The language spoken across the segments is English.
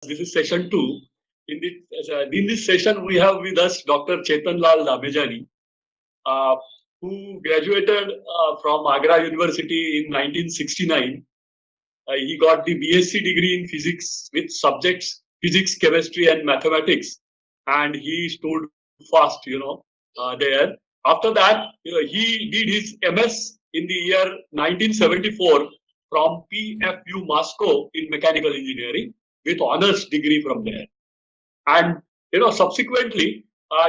This is session two. In this session, we have with us Dr. Chetan Lal Damejani, uh, who graduated from Agra University in 1969. He got the BSc degree in physics with subjects physics, chemistry, and mathematics, and he stood fast, there. After that, he did his MS in the year 1974 from PFU Moscow in mechanical engineering with honors degree from there. And subsequently,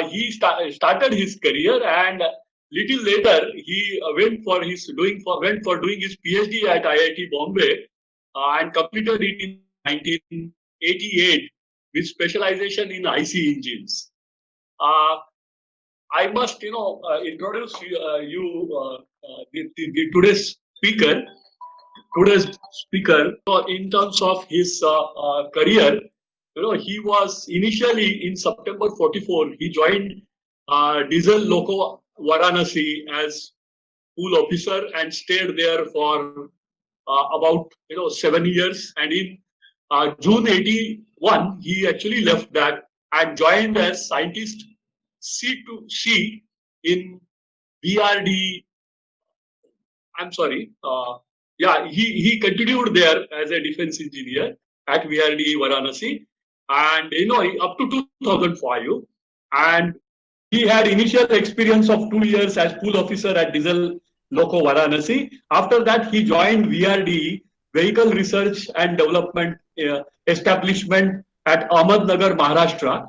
he started his career, and little later he went for doing his PhD at IIT Bombay and completed it in 1988 with specialization in IC engines. Uh, I must, introduce the today's speaker. In terms of his career, he was initially in September 44. He joined Diesel Loco Varanasi as school officer and stayed there for about 7 years. And in June 81, he actually left that and joined as scientist C2C in BRD. I'm sorry. He continued there as a defense engineer at VRD Varanasi, and up to 2005, and he had initial experience of 2 years as school officer at Diesel Loco Varanasi. After that, he joined VRD Vehicle Research and Development Establishment at Ahmednagar, Maharashtra,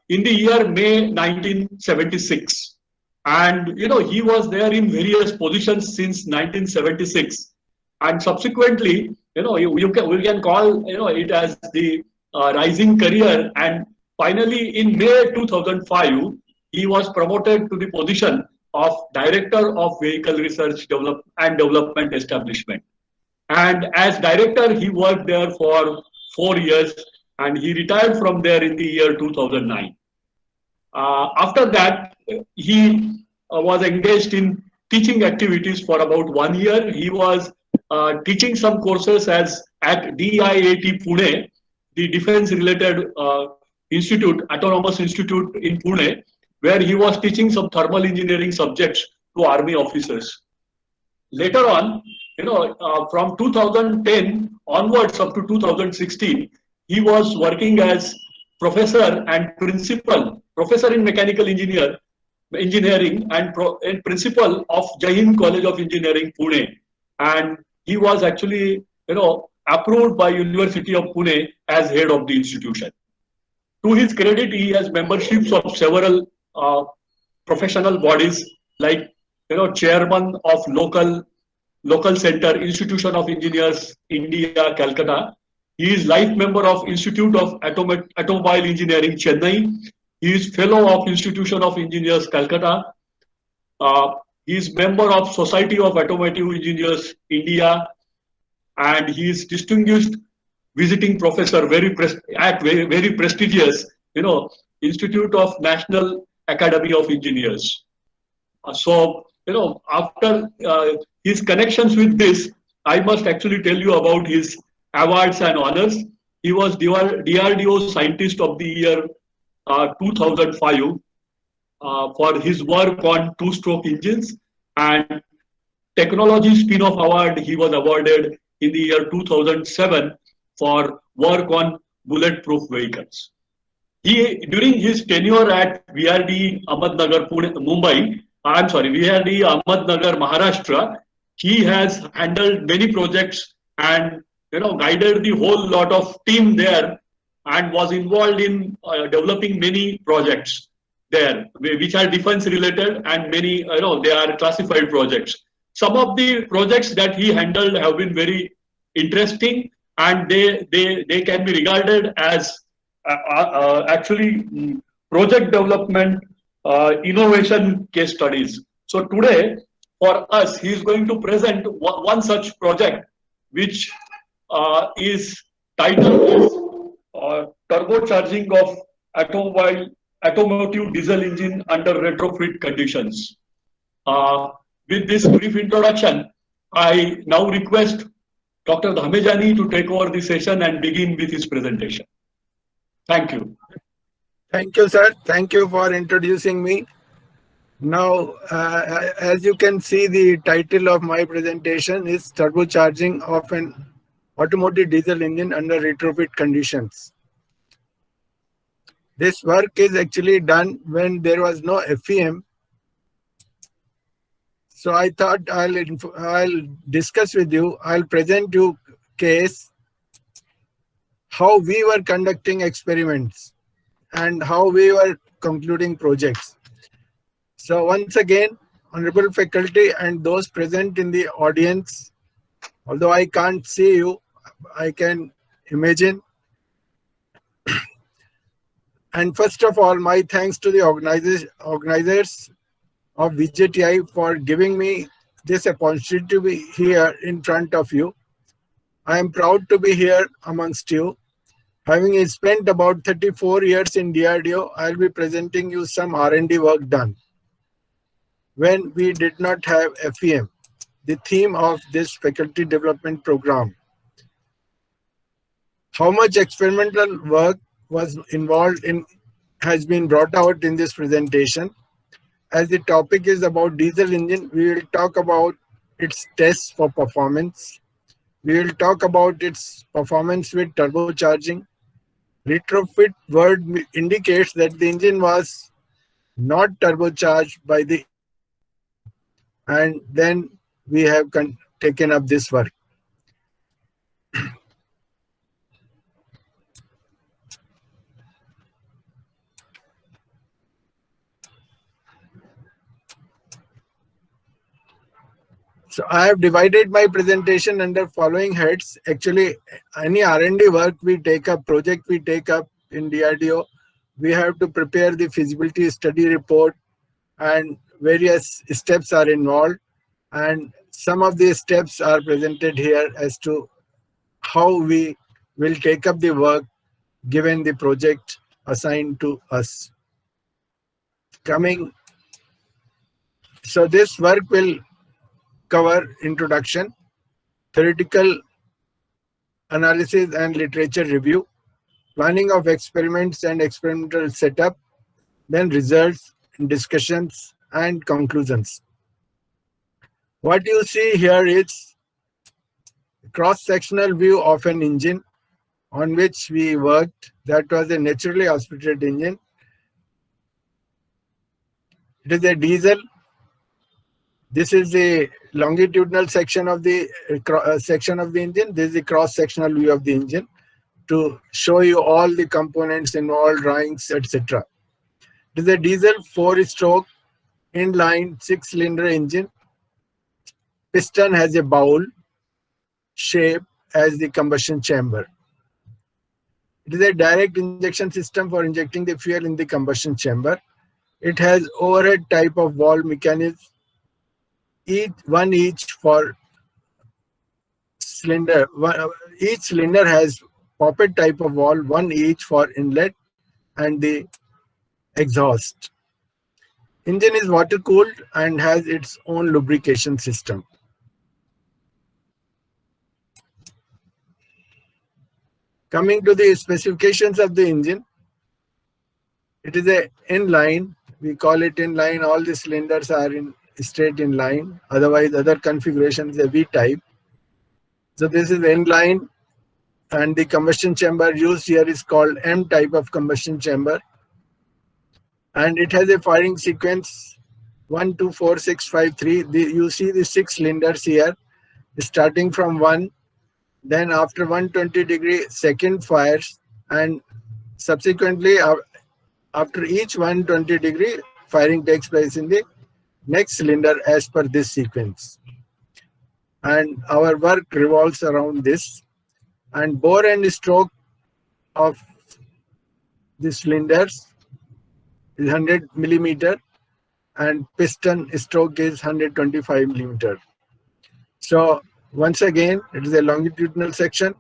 in the year May 1976. And he was there in various positions since 1976, and subsequently, we can call it as the rising career. And finally, in May 2005, he was promoted to the position of Director of Vehicle Research and Development Establishment. And as director, he worked there for 4 years, and he retired from there in the year 2009. After that, he was engaged in teaching activities for about 1 year. He was teaching some courses at DIAT Pune, the defense-related autonomous institute in Pune, where he was teaching some thermal engineering subjects to army officers. Later on, from 2010 onwards up to 2016, he was working as professor in mechanical engineering and principal of Jai Hind College of Engineering, Pune. And he was actually, approved by University of Pune as head of the institution. To his credit, he has memberships of several professional bodies, like chairman of local center Institution of Engineers India, Calcutta. He is life member of Institute of Automobile Engineering, Chennai. He is fellow of Institution of Engineers, Calcutta. He is member of Society of Automotive Engineers, India, and he is distinguished visiting professor very prestigious, Institute of National Academy of Engineers. After his connections with this, I must actually tell you about his awards and honors. He was DRDO Scientist of the Year 2005 for his work on two-stroke engines, and Technology Spin-off Award he was awarded in the year 2007 for work on bulletproof vehicles. During his tenure at VRD Ahmednagar, VRD Ahmednagar, Maharashtra, he has handled many projects and guided the whole lot of team there, and was involved in developing many projects there, which are defense related, and many they are classified projects. Some of the projects that he handled have been very interesting, and they can be regarded as actually project development innovation case studies. So today, for us, he is going to present one such project, which is titled as turbocharging of automotive diesel engine under retrofit conditions. With this brief introduction, I now request Dr. Dhamejani to take over the session and begin with his presentation. Thank you. Thank you, sir. Thank you for introducing me. Now, as you can see, the title of my presentation is Turbocharging of an Automotive Diesel Engine under Retrofit Conditions. This work is actually done when there was no FEM. So I thought I'll discuss with you, I'll present you case how we were conducting experiments and how we were concluding projects. So once again, honorable faculty and those present in the audience, although I can't see you, I can imagine. And first of all, my thanks to the organizers of VJTI for giving me this opportunity to be here in front of you. I am proud to be here amongst you. Having spent about 34 years in DRDO, I'll be presenting you some R&D work done when we did not have FEM, the theme of this faculty development program. How much experimental work was involved in has been brought out in this presentation. As the topic is about diesel engine, we will talk about its tests for performance. We will talk about its performance with turbocharging. Retrofit word indicates that the engine was not turbocharged by the, and then we have taken up this work. So I have divided my presentation under following heads. Actually, any R&D work we take up, project we take up in DRDO, we have to prepare the feasibility study report and various steps are involved. And some of these steps are presented here as to how we will take up the work given the project assigned to us. So this work will cover introduction, theoretical analysis and literature review, planning of experiments and experimental setup, then results, discussions, and conclusions. What you see here is a cross-sectional view of an engine on which we worked. That was a naturally aspirated engine. It is a diesel. This is the longitudinal section of the engine. This is the cross-sectional view of the engine to show you all the components involved, drawings, etc. It is a diesel 4-stroke inline 6-cylinder engine. Piston has a bowl shape as the combustion chamber. It is a direct injection system for injecting the fuel in the combustion chamber. It has overhead type of valve mechanism, each for cylinder. Each cylinder has poppet type of valve, one each for inlet and the exhaust. Engine is water cooled and has its own lubrication system. Coming to the specifications of the engine, it is a inline. We call it inline. All the cylinders are in straight in line. Otherwise, other configuration is a V type. So this is inline, and the combustion chamber used here is called M type of combustion chamber. And it has a firing sequence 1, 2, 4, 6, 5, 3. You see the 6 cylinders here, starting from 1. Then after 120-degree, second fires, and subsequently after each 120-degree, firing takes place in the next cylinder as per this sequence. And our work revolves around this. And bore and stroke of the cylinders is 100 millimeter, and piston stroke is 125 millimeter. So once again, it is a longitudinal section.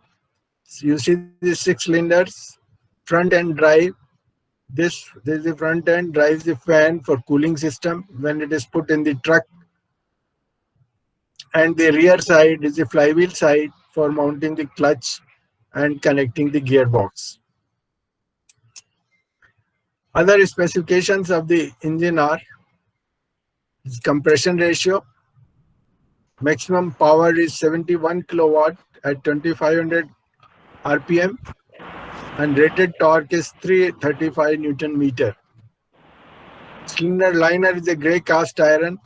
So you see the 6 cylinders, front end drive. This is the front end, drives the fan for cooling system when it is put in the truck. And the rear side is the flywheel side. for mounting the clutch and connecting the gearbox. Other specifications of the engine are compression ratio. Maximum power is 71 kilowatt at 2500 RPM and rated torque is 335 Newton meter. Cylinder liner is a grey cast iron.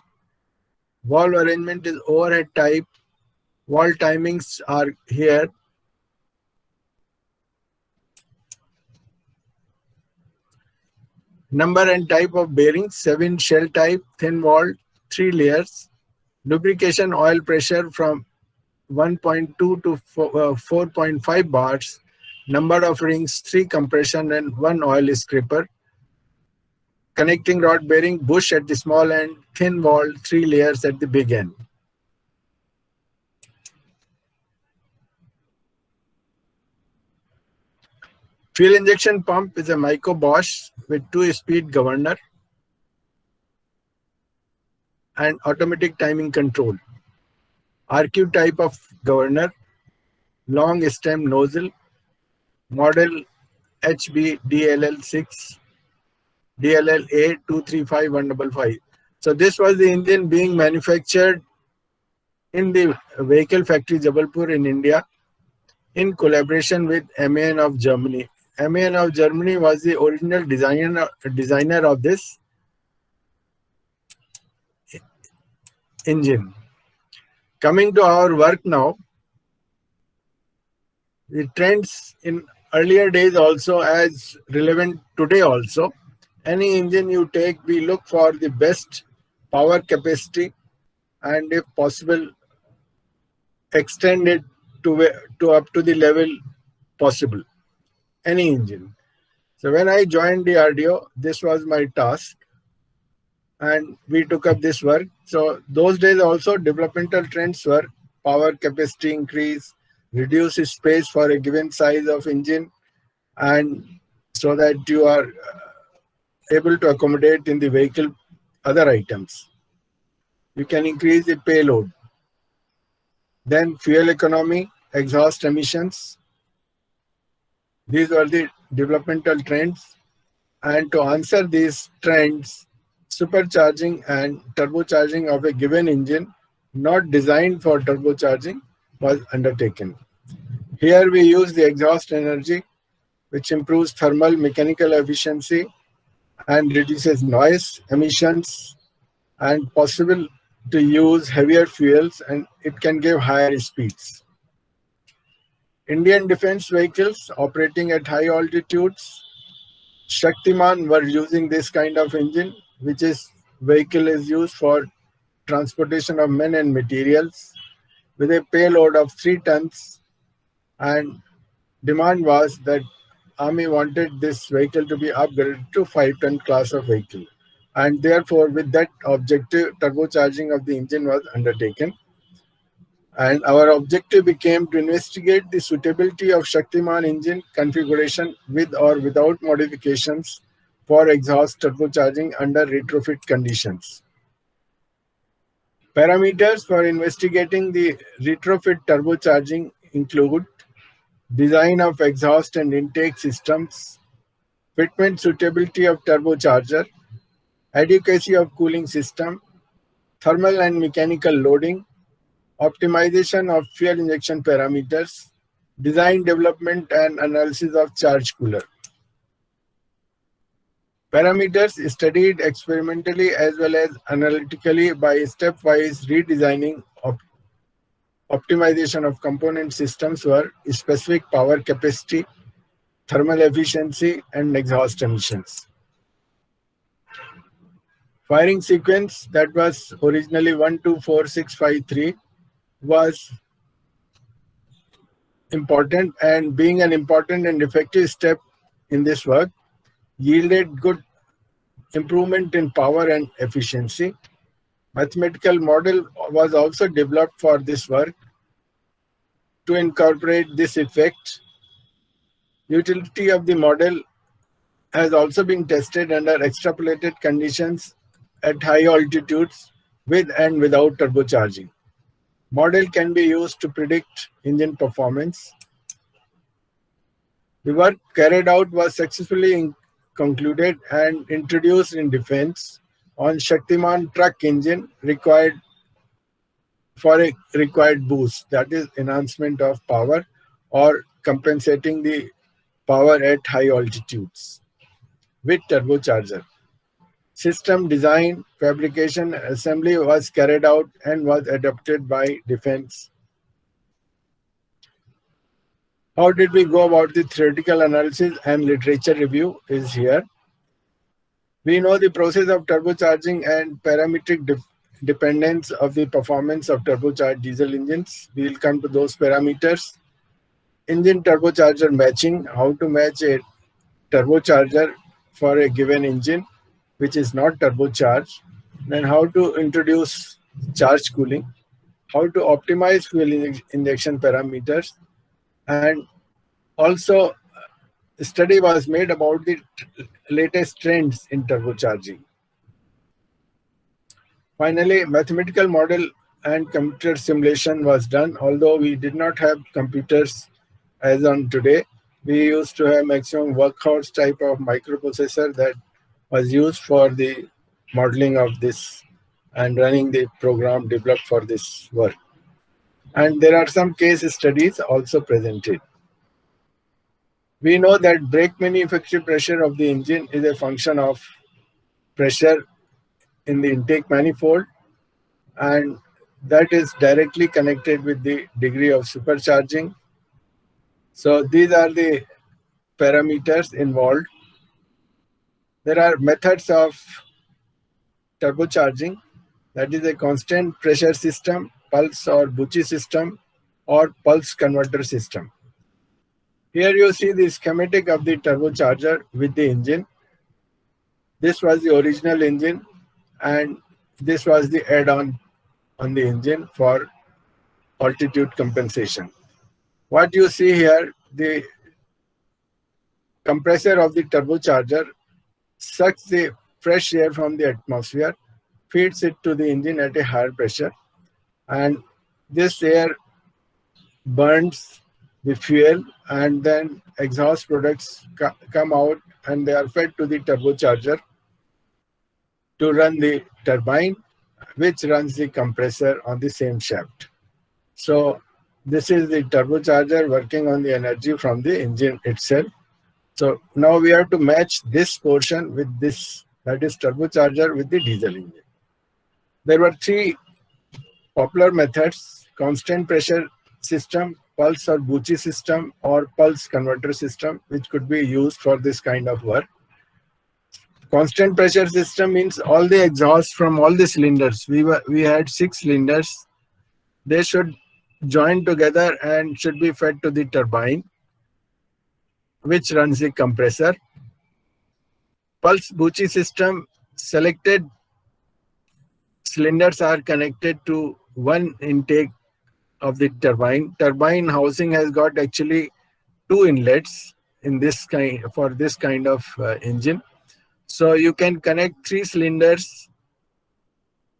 Valve arrangement is overhead type. Valve timings are here. Number and type of bearings: 7 shell type, thin walled, 3 layers. Lubrication oil pressure from 1.2 to 4.5 bars. Number of rings: 3 compression and 1 oil scraper. Connecting rod bearing bush at the small end, thin walled, 3 layers at the big end. Fuel injection pump is a Myco Bosch with 2-speed governor and automatic timing control. RQ type of governor, long stem nozzle, model HB DLL6, DLLA 235155. So this was the engine being manufactured in the vehicle factory Jabalpur in India in collaboration with MAN of Germany. MAN of Germany was the original designer of this engine. Coming to our work now, the trends in earlier days also as relevant today also. Any engine you take, we look for the best power capacity and if possible extend it to up to the level possible. Any engine. So when I joined DRDO, this was my task and we took up this work. So those days also developmental trends were power capacity increase, reduce space for a given size of engine, and so that you are able to accommodate in the vehicle other items. You can increase the payload. Then fuel economy, exhaust emissions. These were the developmental trends. And to answer these trends, supercharging and turbocharging of a given engine not designed for turbocharging was undertaken. Here we use the exhaust energy, which improves thermal mechanical efficiency and reduces noise emissions, and possible to use heavier fuels, and it can give higher speeds. Indian defense vehicles operating at high altitudes, Shaktiman were using this kind of engine, which is vehicle is used for transportation of men and materials with a payload of 3 tons, and demand was that Army wanted this vehicle to be upgraded to 5-ton class of vehicle, and therefore with that objective turbocharging of the engine was undertaken. And our objective became to investigate the suitability of Shaktiman engine configuration with or without modifications for exhaust turbocharging under retrofit conditions. Parameters for investigating the retrofit turbocharging include design of exhaust and intake systems, fitment suitability of turbocharger, adequacy of cooling system, thermal and mechanical loading, optimization of fuel injection parameters, design, development and analysis of charge cooler. Parameters studied experimentally as well as analytically by stepwise redesigning of optimization of component systems were specific power capacity, thermal efficiency and exhaust emissions. Firing sequence that was originally 1, 2, 4, 6, 5, 3 was important, and being an important and effective step in this work yielded good improvement in power and efficiency. Mathematical model was also developed for this work to incorporate this effect. Utility of the model has also been tested under extrapolated conditions at high altitudes with and without turbocharging. Model can be used to predict engine performance. The work carried out was successfully concluded and introduced in defense on Shaktiman truck engine required for a required boost, that is enhancement of power or compensating the power at high altitudes with turbocharger. System design, fabrication, assembly was carried out and was adopted by defense. How did we go about the theoretical analysis and literature review is here. We know the process of turbocharging and parametric dependence of the performance of turbocharged diesel engines. We will come to those parameters. Engine turbocharger matching, how to match a turbocharger for a given engine which is not turbocharged, then how to introduce charge cooling, how to optimize fuel injection parameters, and also a study was made about the latest trends in turbocharging. Finally, mathematical model and computer simulation was done. Although we did not have computers as on today, we used to have maximum workhorse type of microprocessor that was used for the modeling of this and running the program developed for this work. And there are some case studies also presented. We know that brake manufacture pressure of the engine is a function of pressure in the intake manifold, and that is directly connected with the degree of supercharging. So these are the parameters involved. There are methods of turbocharging, that is a constant pressure system, pulse or Bucci system, or pulse converter system. Here you see the schematic of the turbocharger with the engine. This was the original engine and this was the add-on on the engine for altitude compensation. What you see here, the compressor of the turbocharger sucks the fresh air from the atmosphere, feeds it to the engine at a higher pressure, and this air burns the fuel and then exhaust products come out and they are fed to the turbocharger to run the turbine, which runs the compressor on the same shaft. So this is the turbocharger working on the energy from the engine itself. So now we have to match this portion with this, that is turbocharger with the diesel engine. There were three popular methods: constant pressure system, pulse or Bucci system, or pulse converter system, which could be used for this kind of work. Constant pressure system means all the exhaust from all the cylinders. We had 6 cylinders. They should join together and should be fed to the turbine, which runs the compressor. Pulse Bucci system, selected cylinders are connected to one intake of the turbine. Turbine housing has got actually 2 inlets in this kind for this kind of engine. So you can connect 3 cylinders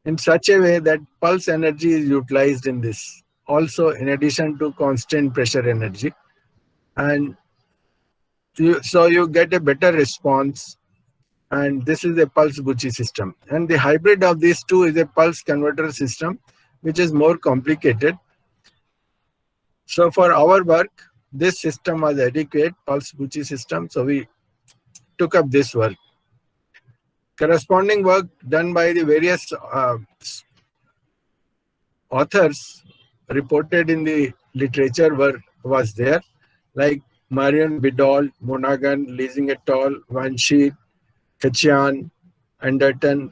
in such a way that pulse energy is utilized in this. Also, in addition to constant pressure energy, and so you get a better response. And this is a pulse Bucci system. And the hybrid of these two is a pulse converter system, which is more complicated. So for our work, this system was adequate, pulse Bucci system. So we took up this work. Corresponding work done by the various authors reported in the literature was there, like Marion Biddle, Monaghan, Leasing et al., Van Schie, Kachian, Anderton,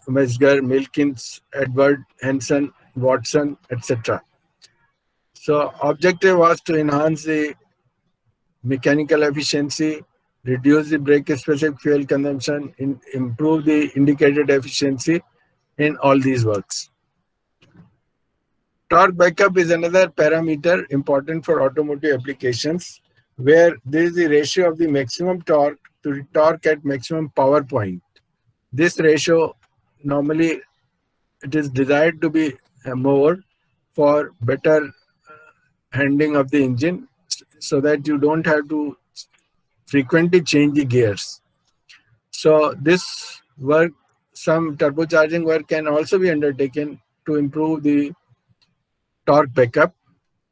Mesger, Milkins, Edward, Henson, Watson, etc. So objective was to enhance the mechanical efficiency, reduce the brake-specific fuel consumption, improve the indicated efficiency in all these works. Torque backup is another parameter important for automotive applications, where there is the ratio of the maximum torque to the torque at maximum power point. This ratio, normally it is desired to be more for better handling of the engine, so that you don't have to frequently change the gears. So this work, some turbocharging work can also be undertaken to improve the torque backup.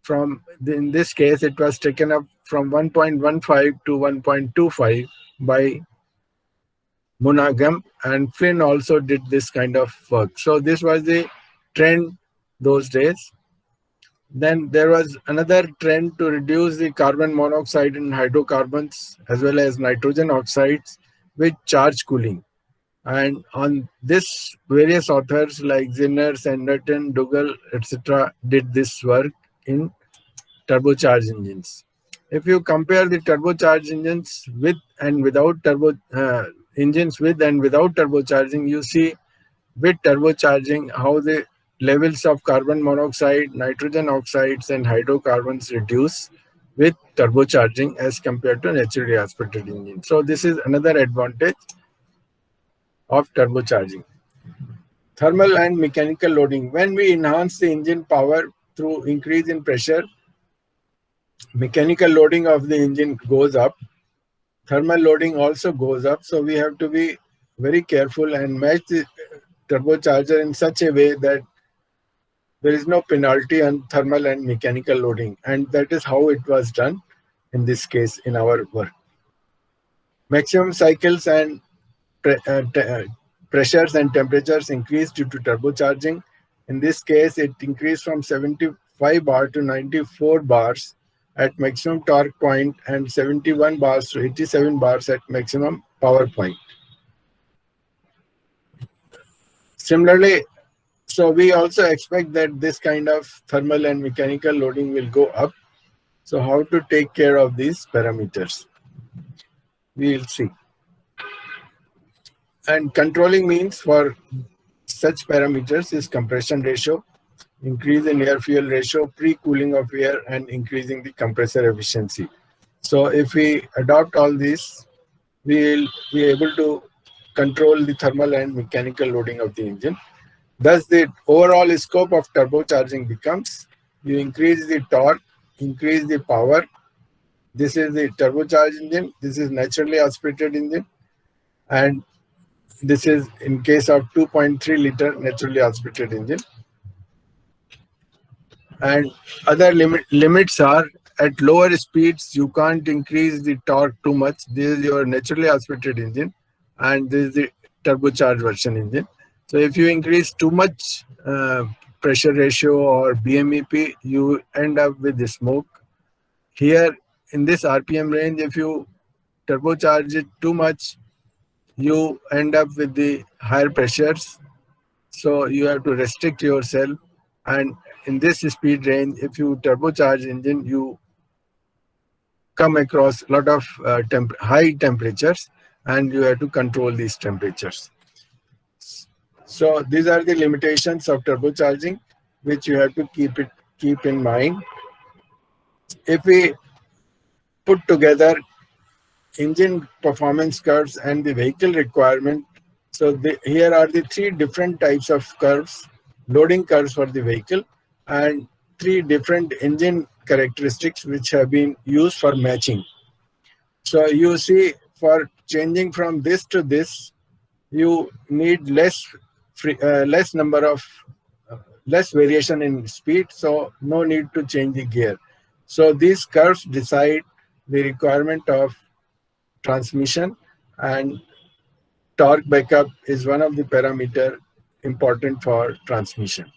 In this case, it was taken up from 1.15 to 1.25 by Monaghan, and Flynn also did this kind of work. So this was the trend those days. Then there was another trend to reduce the carbon monoxide in hydrocarbons as well as nitrogen oxides with charge cooling. And on this, various authors like Zinner, Sanderton, Dougal, etc. did this work in turbocharged engines. If you compare the turbocharged engines with and without engines with and without turbocharging, you see with turbocharging how the levels of carbon monoxide, nitrogen oxides, and hydrocarbons reduce with turbocharging as compared to naturally aspirated engine. So this is another advantage of turbocharging. Thermal and mechanical loading. When we enhance the engine power through increase in pressure, mechanical loading of the engine goes up. Thermal loading also goes up. So we have to be very careful and match the turbocharger in such a way that there is no penalty on thermal and mechanical loading. And that is how it was done in this case in our work. Maximum cycles and pressures and temperatures increased due to turbocharging. In this case, it increased from 75 bar to 94 bars at maximum torque point and 71 bars to 87 bars at maximum power point. Similarly, so we also expect that this kind of thermal and mechanical loading will go up. So how to take care of these parameters? We will see. And controlling means for such parameters is compression ratio, increase in air-fuel ratio, pre-cooling of air, and increasing the compressor efficiency. So if we adopt all these, we will be able to control the thermal and mechanical loading of the engine. Thus, the overall scope of turbocharging becomes, you increase the torque, increase the power. This is the turbocharged engine. This is naturally aspirated engine. And this is in case of 2.3 liter naturally aspirated engine. And other limits are at lower speeds, you can't increase the torque too much. This is your naturally aspirated engine, and this is the turbocharged version engine. So if you increase too much pressure ratio or BMEP, you end up with the smoke. Here in this RPM range, if you turbocharge it too much, you end up with the higher pressures. So you have to restrict yourself. And in this speed range, if you turbocharge engine, you come across a lot of high temperatures, and you have to control these temperatures. So these are the limitations of turbocharging, which you have to keep in mind. If we put together engine performance curves and the vehicle requirement, so here are the three different types of curves, loading curves for the vehicle, and three different engine characteristics which have been used for matching. So you see, for changing from this to this, you need less variation in speed, so no need to change the gear. So these curves decide the requirement of transmission, and torque backup is one of the parameter important for transmission.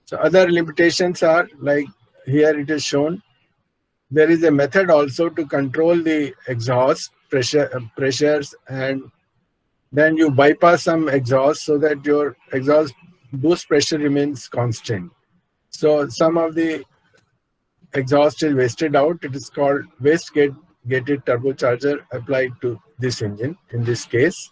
So other limitations are, like here it is shown, there is a method also to control the exhaust pressures, and then you bypass some exhaust so that your exhaust boost pressure remains constant. So some of the exhaust is wasted out. It is called waste gated turbocharger applied to this engine. In this case,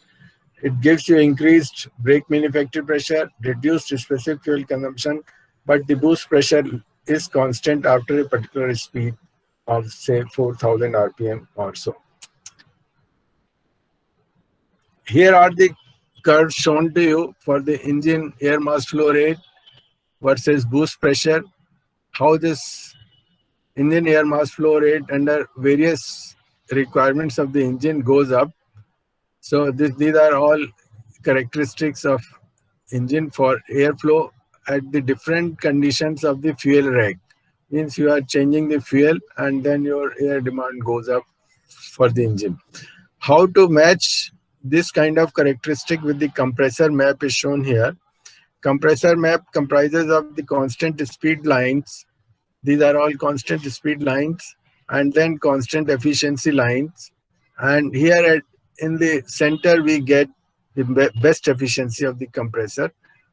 it gives you increased brake mean effective pressure, reduced specific fuel consumption, but the boost pressure is constant after a particular speed of say 4,000 RPM or so. Here are the curve shown to you for the engine air mass flow rate versus boost pressure, how this engine air mass flow rate under various requirements of the engine goes up. So these are all characteristics of engine for airflow at the different conditions of the fuel rack. Means you are changing the fuel and then your air demand goes up for the engine. How to match this kind of characteristic with the compressor map is shown here. Compressor map comprises of the constant speed lines. These are all constant speed lines and then constant efficiency lines. And here in the center, we get the best efficiency of the compressor.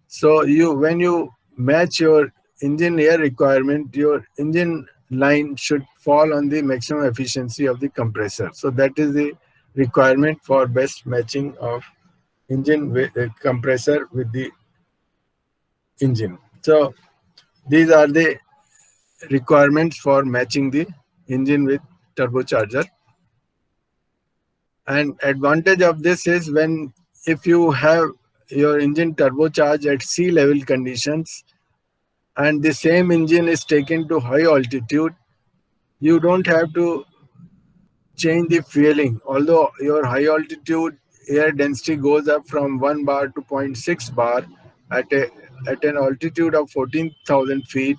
So when you match your engine air requirement, your engine line should fall on the maximum efficiency of the compressor. So that is the requirement for best matching of engine with compressor with the engine. So these are the requirements for matching the engine with turbocharger. And advantage of this is if you have your engine turbocharged at sea level conditions and the same engine is taken to high altitude, you don't have to change the fueling. Although your high altitude air density goes up from 1 bar to 0.6 bar at an altitude of 14,000 feet,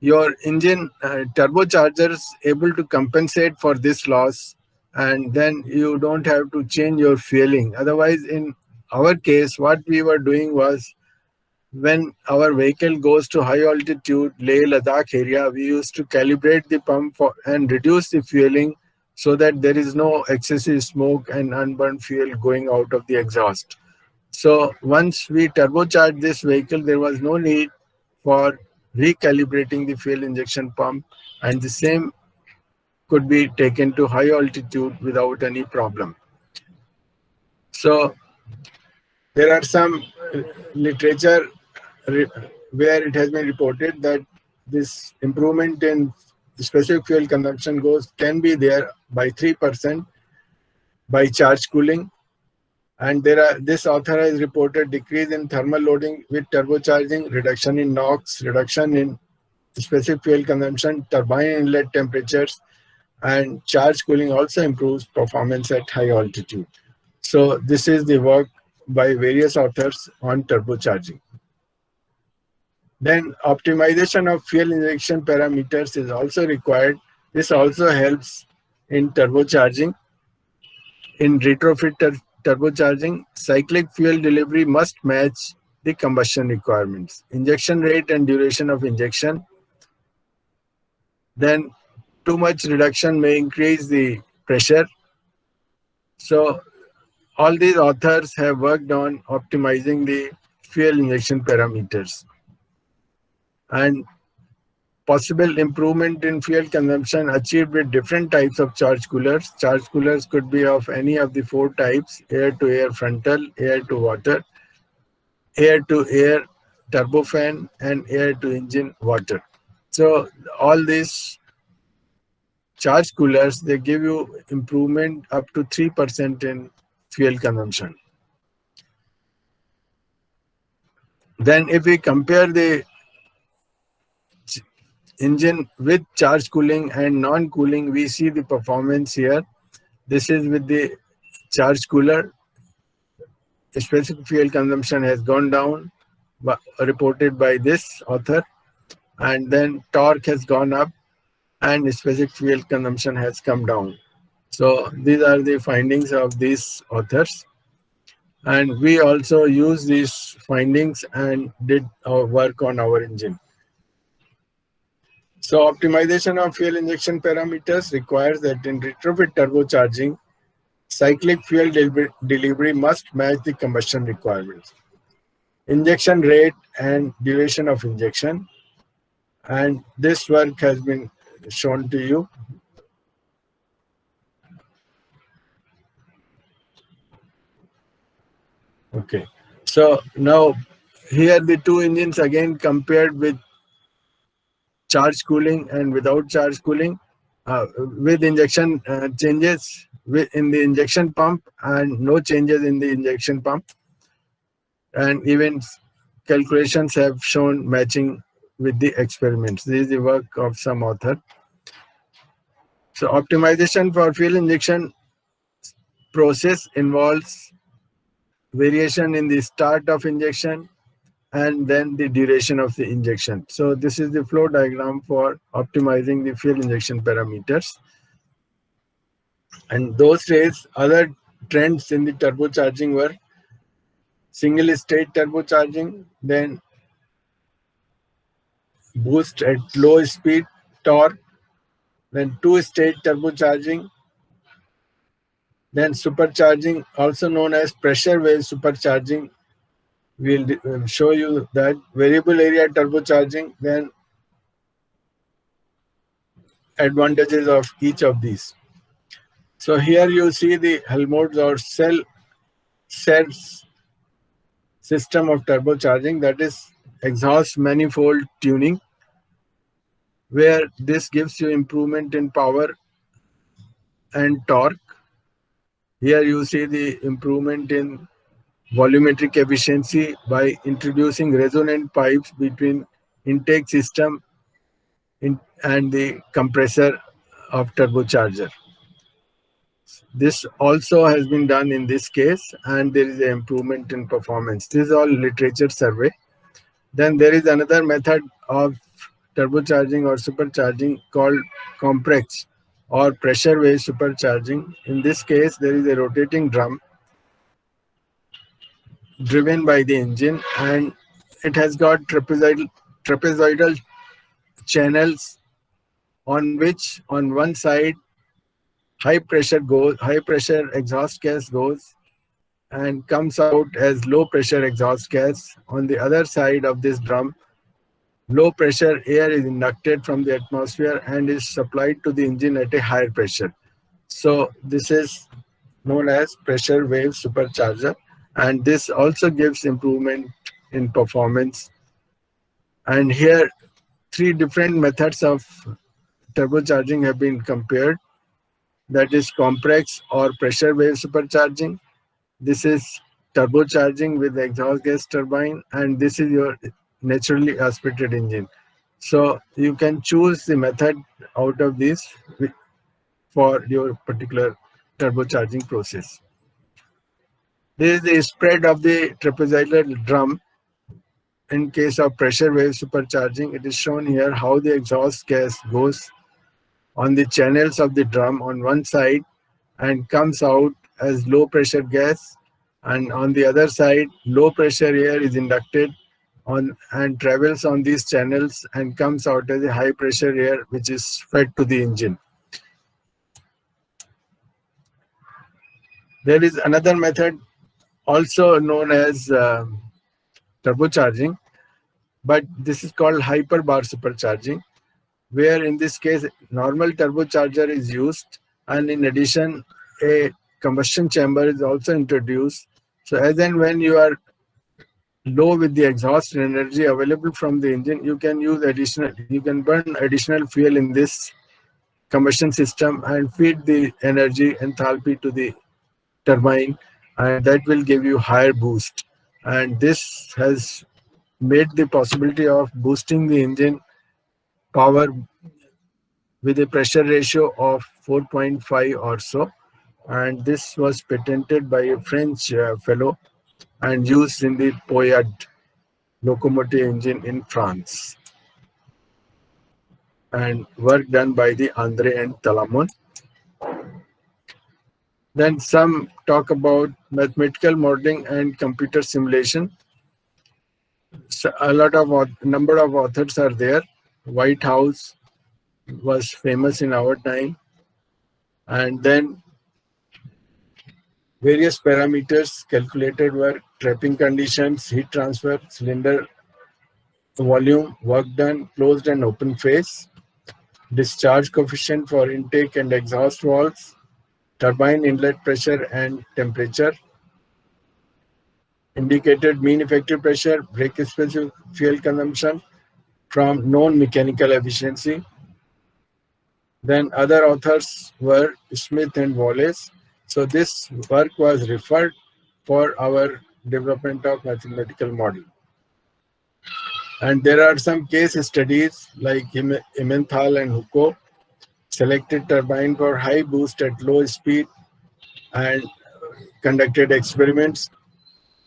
your engine turbochargers able to compensate for this loss, and then you don't have to change your fueling. Otherwise, in our case, what we were doing was when our vehicle goes to high altitude Leh Ladakh area, we used to calibrate the pump and reduce the fueling so that there is no excessive smoke and unburned fuel going out of the exhaust. So once we turbocharged this vehicle, there was no need for recalibrating the fuel injection pump, and the same could be taken to high altitude without any problem. So there are some literature where it has been reported that this improvement in specific fuel consumption can be there by 3% by charge cooling. And this author has reported decrease in thermal loading with turbocharging, reduction in NOx, reduction in specific fuel consumption, turbine inlet temperatures, and charge cooling also improves performance at high altitude. So this is the work by various authors on turbocharging. Then optimization of fuel injection parameters is also required. This also helps in turbocharging. In retrofit turbocharging, cyclic fuel delivery must match the combustion requirements. Injection rate and duration of injection. Then too much reduction may increase the pressure. So all these authors have worked on optimizing the fuel injection parameters. And possible improvement in fuel consumption achieved with different types of charge coolers. Charge coolers could be of any of the 4 types: air-to-air frontal, air-to-water, air-to-air turbofan, and air-to-engine water. So all these charge coolers, they give you improvement up to 3% in fuel consumption. Then if we compare the engine with charge cooling and non-cooling, we see the performance here. This is with the charge cooler. Specific fuel consumption has gone down, reported by this author, and then torque has gone up and specific fuel consumption has come down. So these are the findings of these authors. And we also use these findings and did our work on our engine. So optimization of fuel injection parameters requires that in retrofit turbocharging, cyclic fuel delivery must match the combustion requirements. Injection rate and duration of injection. And this work has been shown to you. Okay. So now here the two engines again compared with charge cooling and without charge cooling with injection changes. in the injection pump and no changes in the injection pump. And even calculations have shown matching with the experiments. This is the work of some author. So optimization for fuel injection process involves variation in the start of injection and then the duration of the injection. So this is the flow diagram for optimizing the fuel injection parameters. And those days, other trends in the turbocharging were single stage turbocharging, then boost at low speed torque, then two-stage turbocharging, then supercharging, also known as pressure wave supercharging. We'll show you that variable area turbocharging, then advantages of each of these. So here you see the Helmholtz or cells system of turbocharging, that is exhaust manifold tuning, where this gives you improvement in power and torque. Here you see the improvement in volumetric efficiency by introducing resonant pipes between intake system and the compressor of turbocharger. This also has been done in this case, and there is an improvement in performance. This is all literature survey. Then there is another method of turbocharging or supercharging called compress or pressure wave supercharging. In this case, there is a rotating drum driven by the engine, and it has got trapezoidal channels on which on one side high pressure exhaust gas goes and comes out as low pressure exhaust gas. On the other side of this drum, low pressure air is inducted from the atmosphere and is supplied to the engine at a higher pressure. So this is known as pressure wave supercharger, and this also gives improvement in performance. And here three different methods of turbocharging have been compared. That is compress or pressure wave supercharging. This is turbocharging with the exhaust gas turbine, and this is your naturally aspirated engine. So you can choose the method out of these for your particular turbocharging process. This is the spread of the trapezoidal drum. In case of pressure wave supercharging, it is shown here how the exhaust gas goes on the channels of the drum on one side and comes out as low pressure gas, and on the other side low pressure air is inducted on and travels on these channels and comes out as a high pressure air which is fed to the engine. There is another method also known as turbocharging, but this is called hyperbar supercharging, where in this case normal turbocharger is used, and in addition a combustion chamber is also introduced. So as and when you are low with the exhaust energy available from the engine, you can burn additional fuel in this combustion system and feed the energy enthalpy to the turbine, and that will give you higher boost. And this has made the possibility of boosting the engine power with a pressure ratio of 4.5 or so, and this was patented by a French fellow and used in the Poyad locomotive engine in France, and work done by the André and Talamon. Then some talk about mathematical modeling and computer simulation. So number of authors are there. Whitehouse was famous in our time, and then various parameters calculated were trapping conditions, heat transfer, cylinder volume, work done, closed and open phase, discharge coefficient for intake and exhaust valves, turbine inlet pressure and temperature, indicated mean effective pressure, brake specific fuel consumption from known mechanical efficiency, Then other authors were Smith and Wallace. So this work was referred for our development of mathematical model. And there are some case studies like Emmenthal and Huko, selected turbine for high boost at low speed and conducted experiments.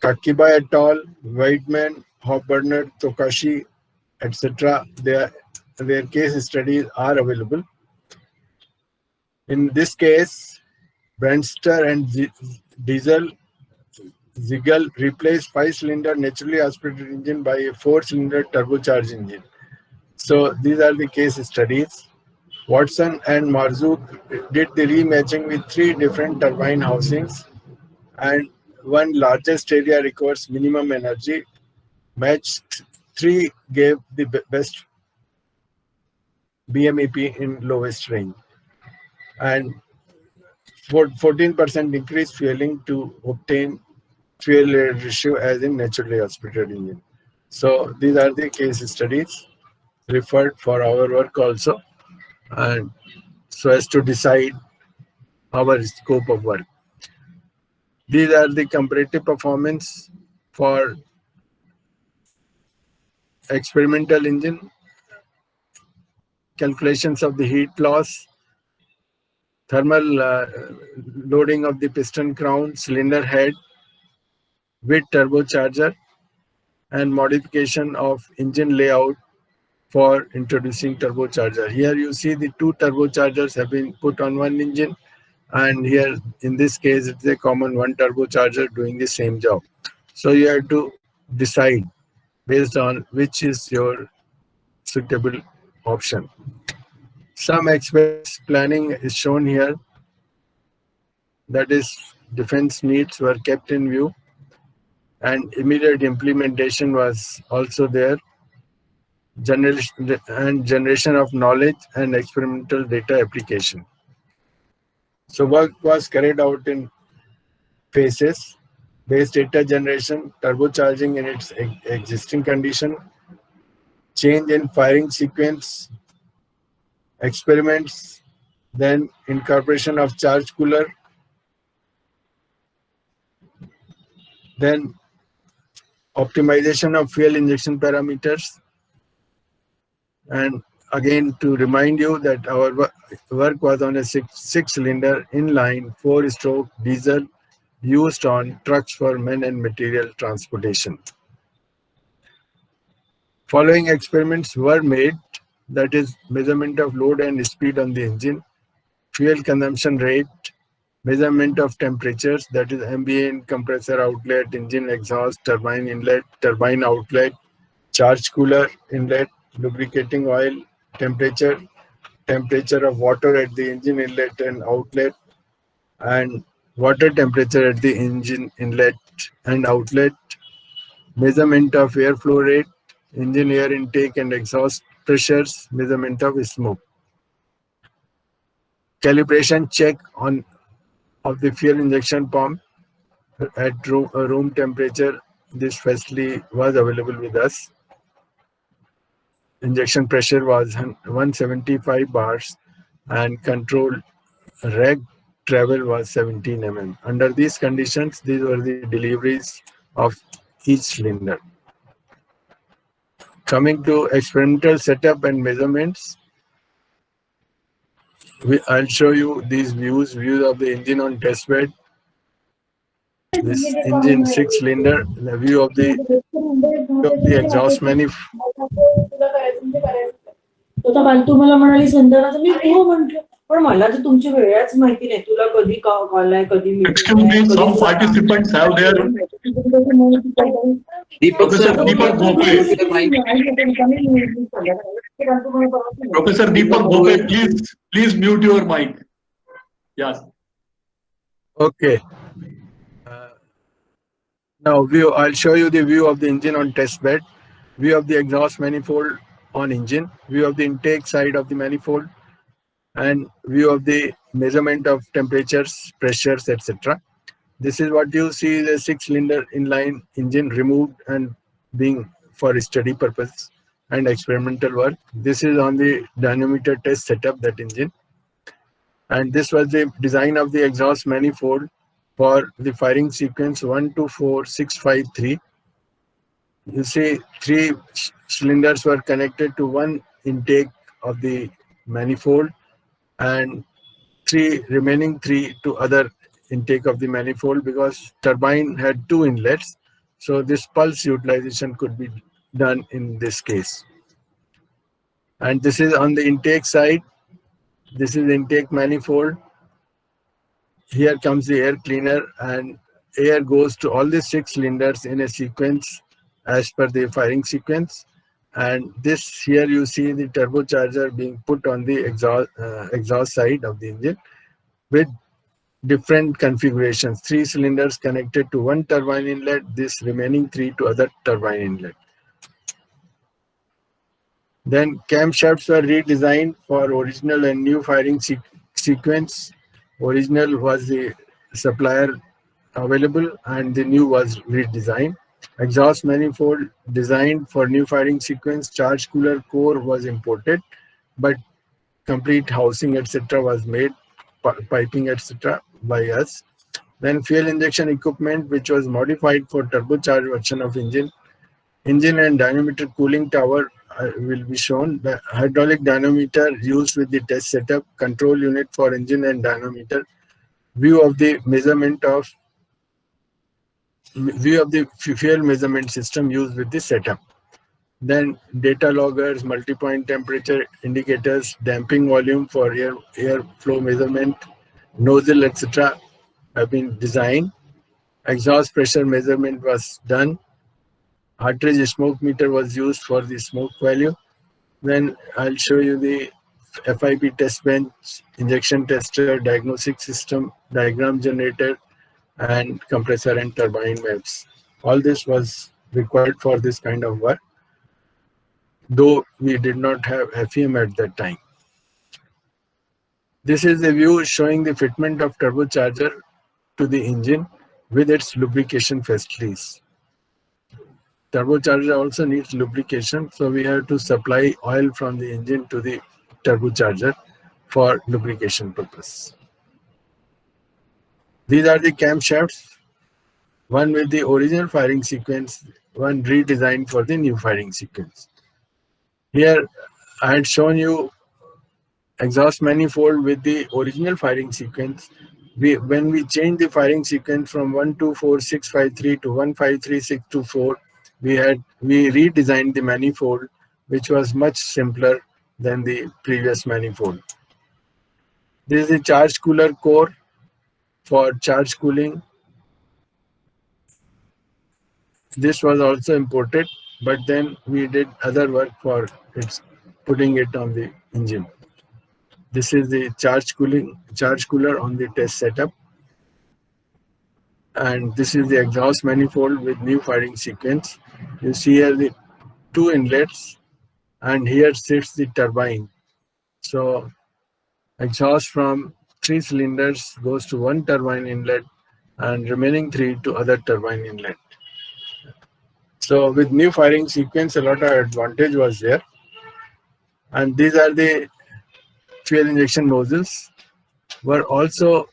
Kakiba et al., Whiteman, Hofbernard, Tokashi, etc. Their case studies are available. In this case, Brandster and Ziegel replaced 5-cylinder naturally aspirated engine by a 4-cylinder turbocharged engine. So these are the case studies. Watson and Marzouk did the rematching with 3 different turbine housings, and one largest area requires minimum energy. Match 3 gave the best BMEP in lowest range, and 14% increased fueling to obtain fuel ratio as in naturally aspirated engine. So these are the case studies referred for our work also, and so as to decide our scope of work. These are the comparative performance for experimental engine, calculations of the heat loss, thermal loading of the piston crown, cylinder head with turbocharger, and modification of engine layout for introducing turbocharger. Here you see the 2 turbochargers have been put on one engine, and here in this case it's a common 1 turbocharger doing the same job. So you have to decide based on which is your suitable option. Some expense planning is shown here, that is defense needs were kept in view, and immediate implementation was also there. Generation of knowledge and experimental data application. So work was carried out in phases: base data generation, turbocharging in its existing condition, change in firing sequence, experiments, then incorporation of charge cooler, then optimization of fuel injection parameters. And again, to remind you that our work was on a 6-cylinder inline 4-stroke diesel used on trucks for men and material transportation. Following experiments were made, that is measurement of load and speed on the engine, fuel consumption rate, measurement of temperatures, that is ambient, compressor outlet, engine exhaust, turbine inlet, turbine outlet, charge cooler inlet, lubricating oil, temperature of water at the engine inlet and outlet, and water temperature at the engine inlet and outlet, measurement of airflow rate, engine air intake and exhaust pressures, measurement of smoke. Calibration check of the fuel injection pump at room temperature. This facility was available with us. Injection pressure was 175 bars and control reg travel was 17 mm. Under these conditions, these were the deliveries of each cylinder. Coming to experimental setup and measurements, I'll show you these views of the engine on test bed. This engine 6-cylinder, the view of the exhaust manifold. तू मला म्हणाली संध्याकाळचं मी हो म्हटलं पण मला तर तुमची वेळच माहिती नाही तुला कधी कॉल आहे कधी Excuse me, some participants have their Professor Deepak Bhope, please mute your mic. Yes. Okay. Now I'll show you the view of the engine on test bed, view of the exhaust manifold on engine, view of the intake side of the manifold, and view of the measurement of temperatures, pressures, etc. This is what you see, the 6-cylinder inline engine removed and being for study purpose and experimental work. This is on the dynamometer test setup, that engine. And this was the design of the exhaust manifold for the firing sequence 124653. You see, three cylinders were connected to one intake of the manifold, and remaining three to other intake of the manifold, because turbine had two inlets. So this pulse utilization could be done in this case. And this is on the intake side. This is intake manifold. Here comes the air cleaner, and air goes to all the 6 cylinders in a sequence as per the firing sequence. And this here you see the turbocharger being put on the exhaust side of the engine with different configurations. 3 cylinders connected to one turbine inlet, this remaining 3 to other turbine inlet. Then camshafts were redesigned for original and new firing sequence. Original was the supplier available and the new was redesigned. Exhaust manifold designed for new firing sequence. Charge cooler core was imported, but complete housing etc. was made, piping etc. by us. Then fuel injection equipment, which was modified for turbocharged version of engine. Engine and dynamometer cooling tower will be shown. The hydraulic dynamometer used with the test setup. Control unit for engine and dynamometer. View of the fuel measurement system used with the setup. Then data loggers, multi-point temperature indicators, damping volume for air flow measurement, nozzle etc. have been designed. Exhaust pressure measurement was done. Cartridge smoke meter was used for the smoke value. Then I'll show you the FIP test bench, injection tester, diagnostic system, diagram generator, and compressor and turbine maps. All this was required for this kind of work, though we did not have FEM at that time. This is the view showing the fitment of turbocharger to the engine with its lubrication facilities. Turbocharger also needs lubrication, so we have to supply oil from the engine to the turbocharger for lubrication purpose. These are the camshafts, one with the original firing sequence, one redesigned for the new firing sequence. Here I had shown you exhaust manifold with the original firing sequence. When we change the firing sequence from 124653 to 153624, we redesigned the manifold, which was much simpler than the previous manifold. This is the charge cooler core for charge cooling. This was also imported, but then we did other work for putting it on the engine. This is the charge cooler on the test setup. And this is the exhaust manifold with new firing sequence. You see here the 2 inlets, and here sits the turbine. So exhaust from 3 cylinders goes to one turbine inlet and remaining 3 to other turbine inlet. So with new firing sequence, a lot of advantage was there. And these are the fuel injection nozzles, were also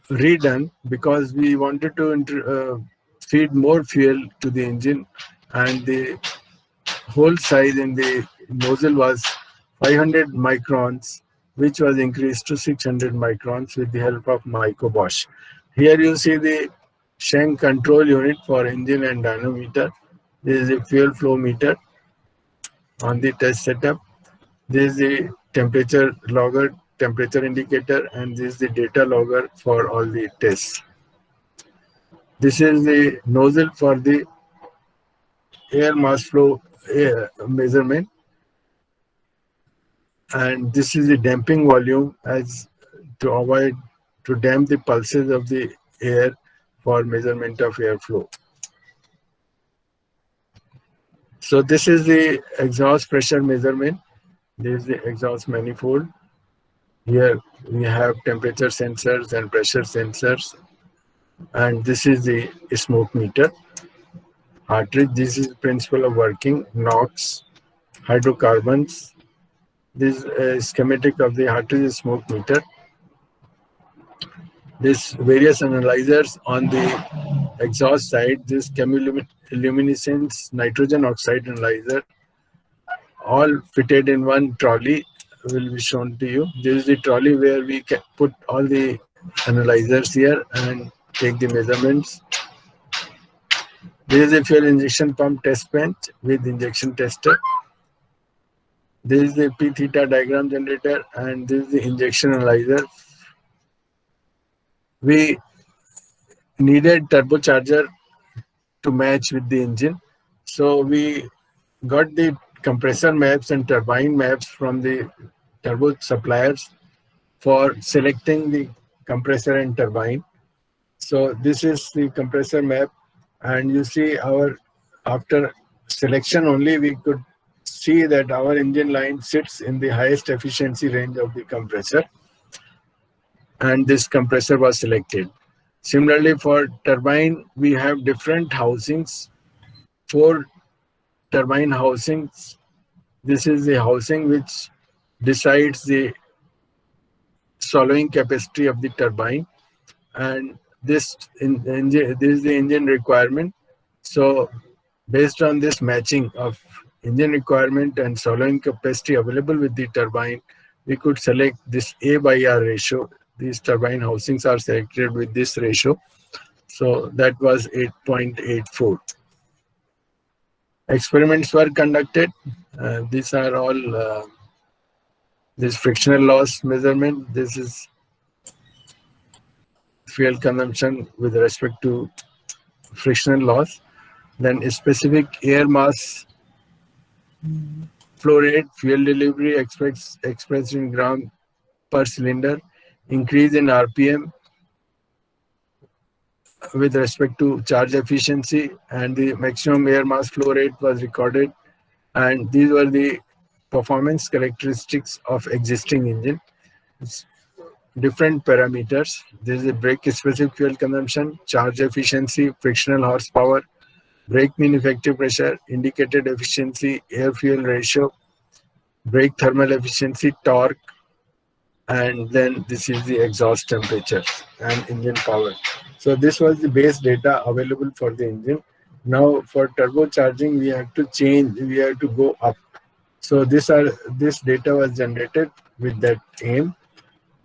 redone because we wanted to feed more fuel to the engine, and the hole size in the nozzle was 500 microns, which was increased to 600 microns with the help of Myco-Bosch. Here you see the Schenck control unit for engine and dynamometer. This is a fuel flow meter on the test setup. This is the temperature logger, temperature indicator, and this is the data logger for all the tests. This is the nozzle for the air mass flow measurement, and this is the damping volume as to damp the pulses of the air for measurement of airflow. So this is the exhaust pressure measurement. This is the exhaust manifold. Here we have temperature sensors and pressure sensors, and this is the smoke meter. Cartridge, this is the principle of working, NOx, hydrocarbons, This is a schematic of the Hartree smoke meter. This various analyzers on the exhaust side, this chemiluminescence nitrogen oxide analyzer, all fitted in one trolley, will be shown to you. This is the trolley where we can put all the analyzers here and take the measurements. This is a fuel injection pump test bench with injection tester. This is the P theta diagram generator, and this is the injection analyzer. We needed turbocharger to match with the engine, so we got the compressor maps and turbine maps from the turbo suppliers for selecting the compressor and turbine. So this is the compressor map, and you see after selection only we could see that our engine line sits in the highest efficiency range of the compressor, and this compressor was selected. Similarly, for turbine, we have different housings, 4 turbine housings. This is the housing which decides the swallowing capacity of the turbine, and this is the engine requirement. So based on this matching of engine requirement and swallowing capacity available with the turbine, we could select this A/R ratio. These turbine housings are selected with this ratio. So that was 8.84. Experiments were conducted. These are all this frictional loss measurement. This is fuel consumption with respect to frictional loss. Then specific air mass flow rate, fuel delivery expressed in gram per cylinder, increase in RPM with respect to charge efficiency, and the maximum air mass flow rate was recorded. And these were the performance characteristics of existing engine. It's different parameters. This is a brake specific fuel consumption, charge efficiency, frictional horsepower, brake mean effective pressure, indicated efficiency, air fuel ratio, brake thermal efficiency, torque, and then this is the exhaust temperature and engine power. So this was the base data available for the engine. Now for turbocharging, we have to change, we have to go up. So this data was generated with that aim,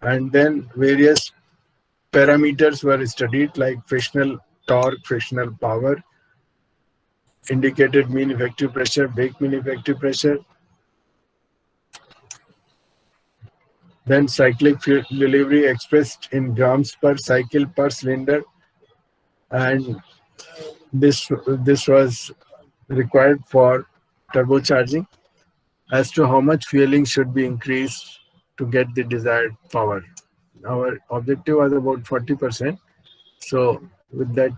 and then various parameters were studied like frictional torque, frictional power, indicated mean effective pressure, brake mean effective pressure, then cyclic fuel delivery expressed in grams per cycle per cylinder, and this was required for turbocharging as to how much fueling should be increased to get the desired power. Our objective was about 40%. So with that,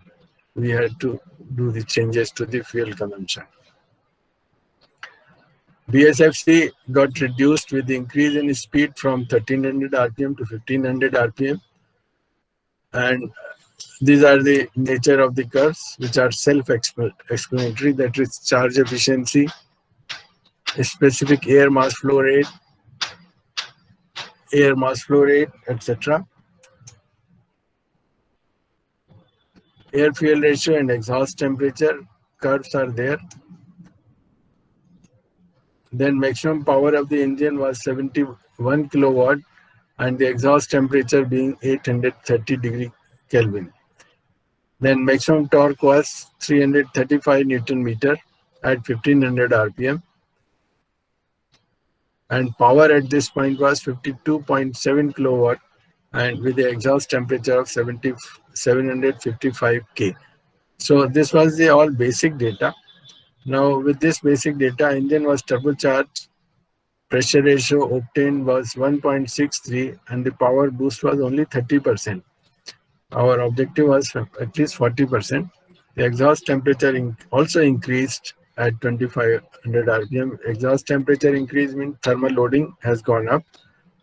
we had to do the changes to the fuel consumption. BSFC got reduced with the increase in speed from 1300 RPM to 1500 RPM. And these are the nature of the curves, which are self-explanatory, that is charge efficiency, specific air mass flow rate, etc. Air fuel ratio and exhaust temperature curves are there. Then maximum power of the engine was 71 kilowatt and the exhaust temperature being 830 degree Kelvin. Then maximum torque was 335 Newton meter at 1500 RPM. And power at this point was 52.7 kilowatt and with the exhaust temperature of 755 K. So this was the all basic data. Now with this basic data, engine was turbocharged, pressure ratio obtained was 1.63 and the power boost was only 30%. Our objective was at least 40%. The exhaust temperature also increased at 2500 RPM. Exhaust temperature increase means thermal loading has gone up.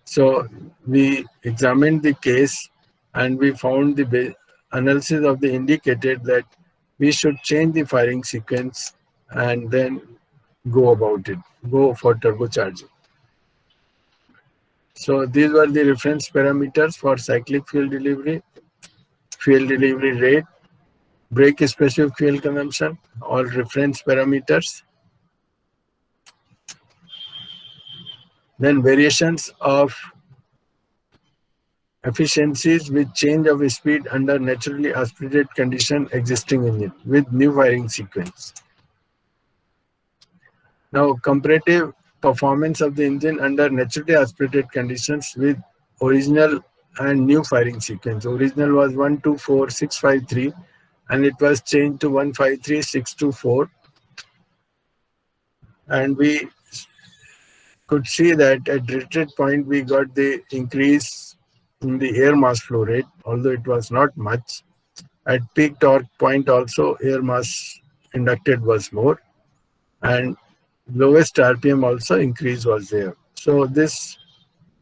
So we examined the case and we found the analysis of the indicated that we should change the firing sequence and then go for turbocharging. So these were the reference parameters for cyclic fuel delivery rate, brake specific fuel consumption, all reference parameters. Then variations of efficiencies with change of speed under naturally aspirated condition existing engine with new firing sequence. Now comparative performance of the engine under naturally aspirated conditions with original and new firing sequence. Original was 124,653 and it was changed to 153,624, and we could see that at rated point we got the increase in the air mass flow rate, although it was not much. At peak torque point also air mass inducted was more, and lowest RPM also increase was there. So this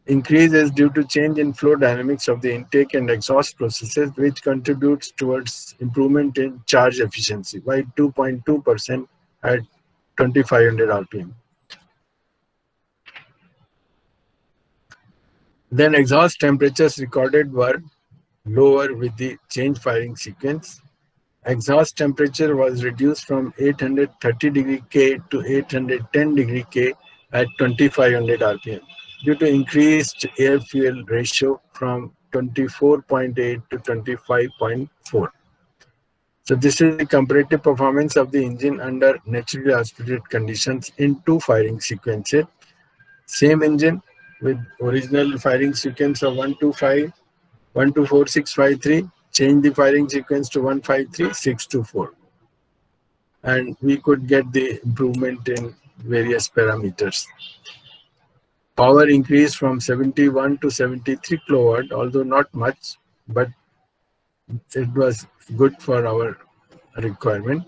increase is due to change in flow dynamics of the intake and exhaust processes, which contributes towards improvement in charge efficiency by 2.2% at 2500 RPM. Then exhaust temperatures recorded were lower with the change firing sequence. Exhaust temperature was reduced from 830 degree K to 810 degree K at 2500 RPM due to increased air-fuel ratio from 24.8 to 25.4. So this is the comparative performance of the engine under naturally aspirated conditions in two firing sequences. Same engine with original firing sequence of 124,653, change the firing sequence to 153,624. And we could get the improvement in various parameters. Power increased from 71 to 73 kilowatt, although not much, but it was good for our requirement.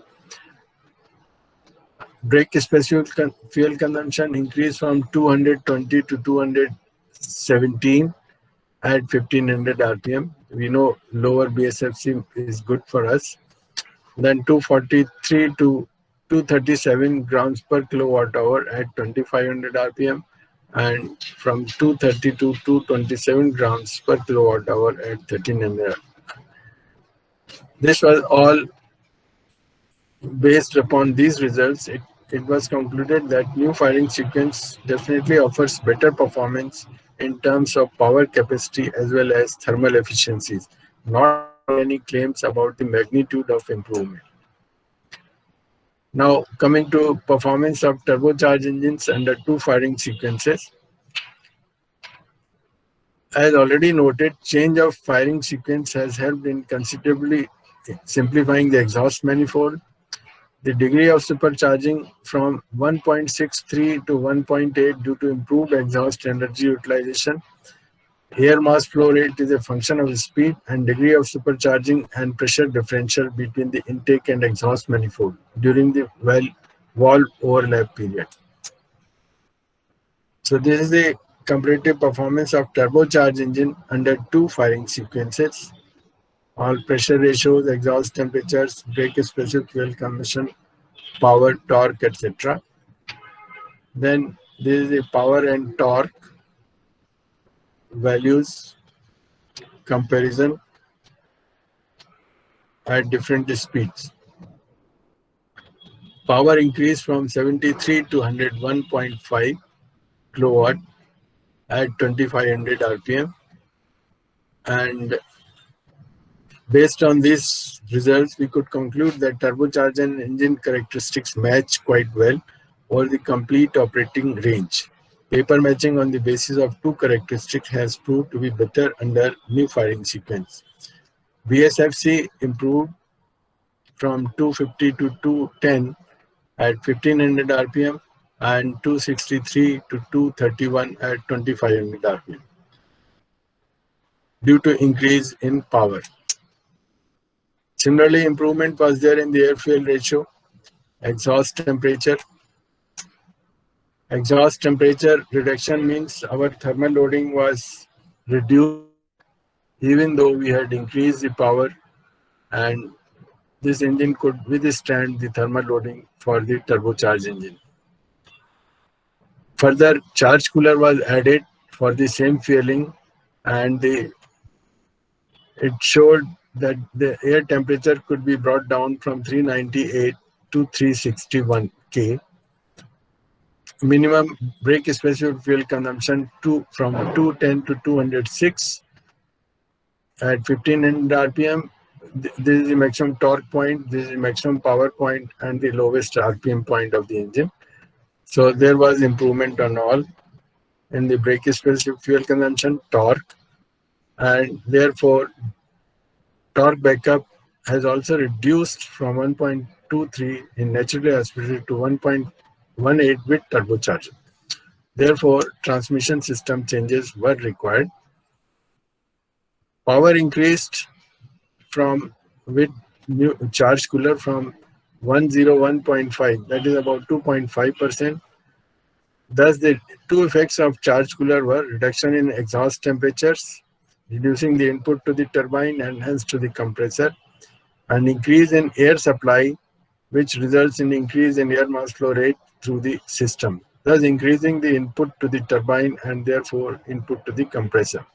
Brake specific fuel consumption increased from 220 to 217 at 1500 RPM. We know lower BSFC is good for us. Then 243 to 237 grams per kilowatt hour at 2500 RPM, and from 230 to 227 grams per kilowatt hour at 1300. This was all based upon these results. It was concluded that new firing sequence definitely offers better performance in terms of power capacity as well as thermal efficiencies, not any claims about the magnitude of improvement. Now coming to performance of turbocharged engines under two firing sequences. As already noted, change of firing sequence has helped in considerably simplifying the exhaust manifold. The degree of supercharging from 1.63 to 1.8 due to improved exhaust energy utilization. Air mass flow rate is a function of speed and degree of supercharging and pressure differential between the intake and exhaust manifold during the valve overlap period. So this is the comparative performance of turbocharged engine under two firing sequences. All pressure ratios, exhaust temperatures, brake specific fuel consumption, power, torque, etc. Then this is the power and torque values comparison at different speeds. Power increased from 73 to 101.5 kilowatt at 2500 RPM, and based on these results, we could conclude that turbocharged engine characteristics match quite well over the complete operating range. Paper matching on the basis of two characteristics has proved to be better under new firing sequence. BSFC improved from 250 to 210 at 1500 RPM and 263 to 231 at 2500 RPM due to increase in power. Similarly, improvement was there in the air-fuel ratio, exhaust temperature. Exhaust temperature reduction means our thermal loading was reduced even though we had increased the power, and this engine could withstand the thermal loading for the turbocharged engine. Further, charge cooler was added for the same fueling, and it showed that the air temperature could be brought down from 398 to 361 K. Minimum brake specific fuel consumption from 210 to 206 at 1500 RPM. This is the maximum torque point, this is the maximum power point, and the lowest RPM point of the engine. So there was improvement on all in the brake specific fuel consumption, torque, and therefore torque backup has also reduced from 1.23 in naturally aspirated to 1.18 with turbocharger. Therefore, transmission system changes were required. Power increased from with new charge cooler from 101.5, that is about 2.5%. Thus, the two effects of charge cooler were reduction in exhaust temperatures, reducing the input to the turbine and hence to the compressor, and increase in air supply, which results in increase in air mass flow rate through the system, thus increasing the input to the turbine and therefore input to the compressor.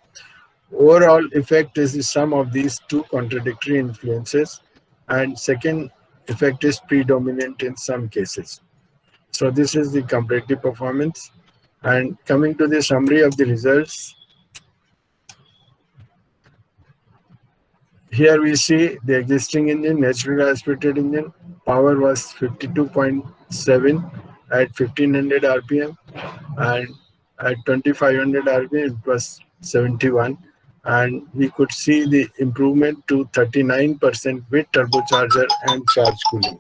Overall effect is the sum of these two contradictory influences, and second effect is predominant in some cases. So this is the comparative performance. And coming to the summary of the results, here we see the existing engine, naturally aspirated engine, power was 52.7 at 1500 RPM, and at 2500 RPM it was 71, and we could see the improvement to 39% with turbocharger and charge cooling.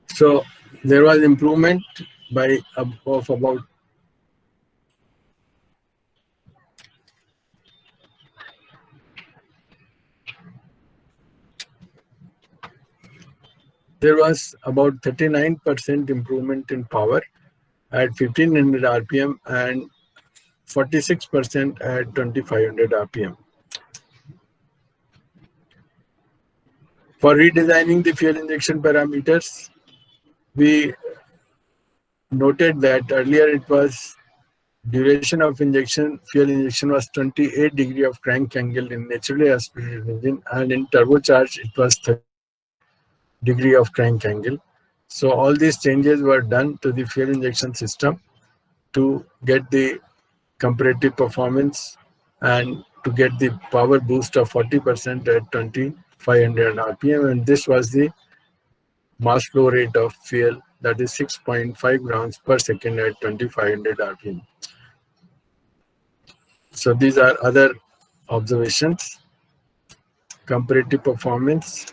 So there was improvement of about there was about 39% improvement in power at 1500 RPM and 46% at 2500 RPM. For redesigning the fuel injection parameters, we noted that earlier it was duration of injection, fuel injection was 28 degree of crank angle in naturally aspirated engine, and in turbocharged it was 30 degree of crank angle. So all these changes were done to the fuel injection system to get the comparative performance and to get the power boost of 40% at 2500 RPM, and this was the mass flow rate of fuel, that is 6.5 grams per second at 2500 RPM. So these are other observations. Comparative performance.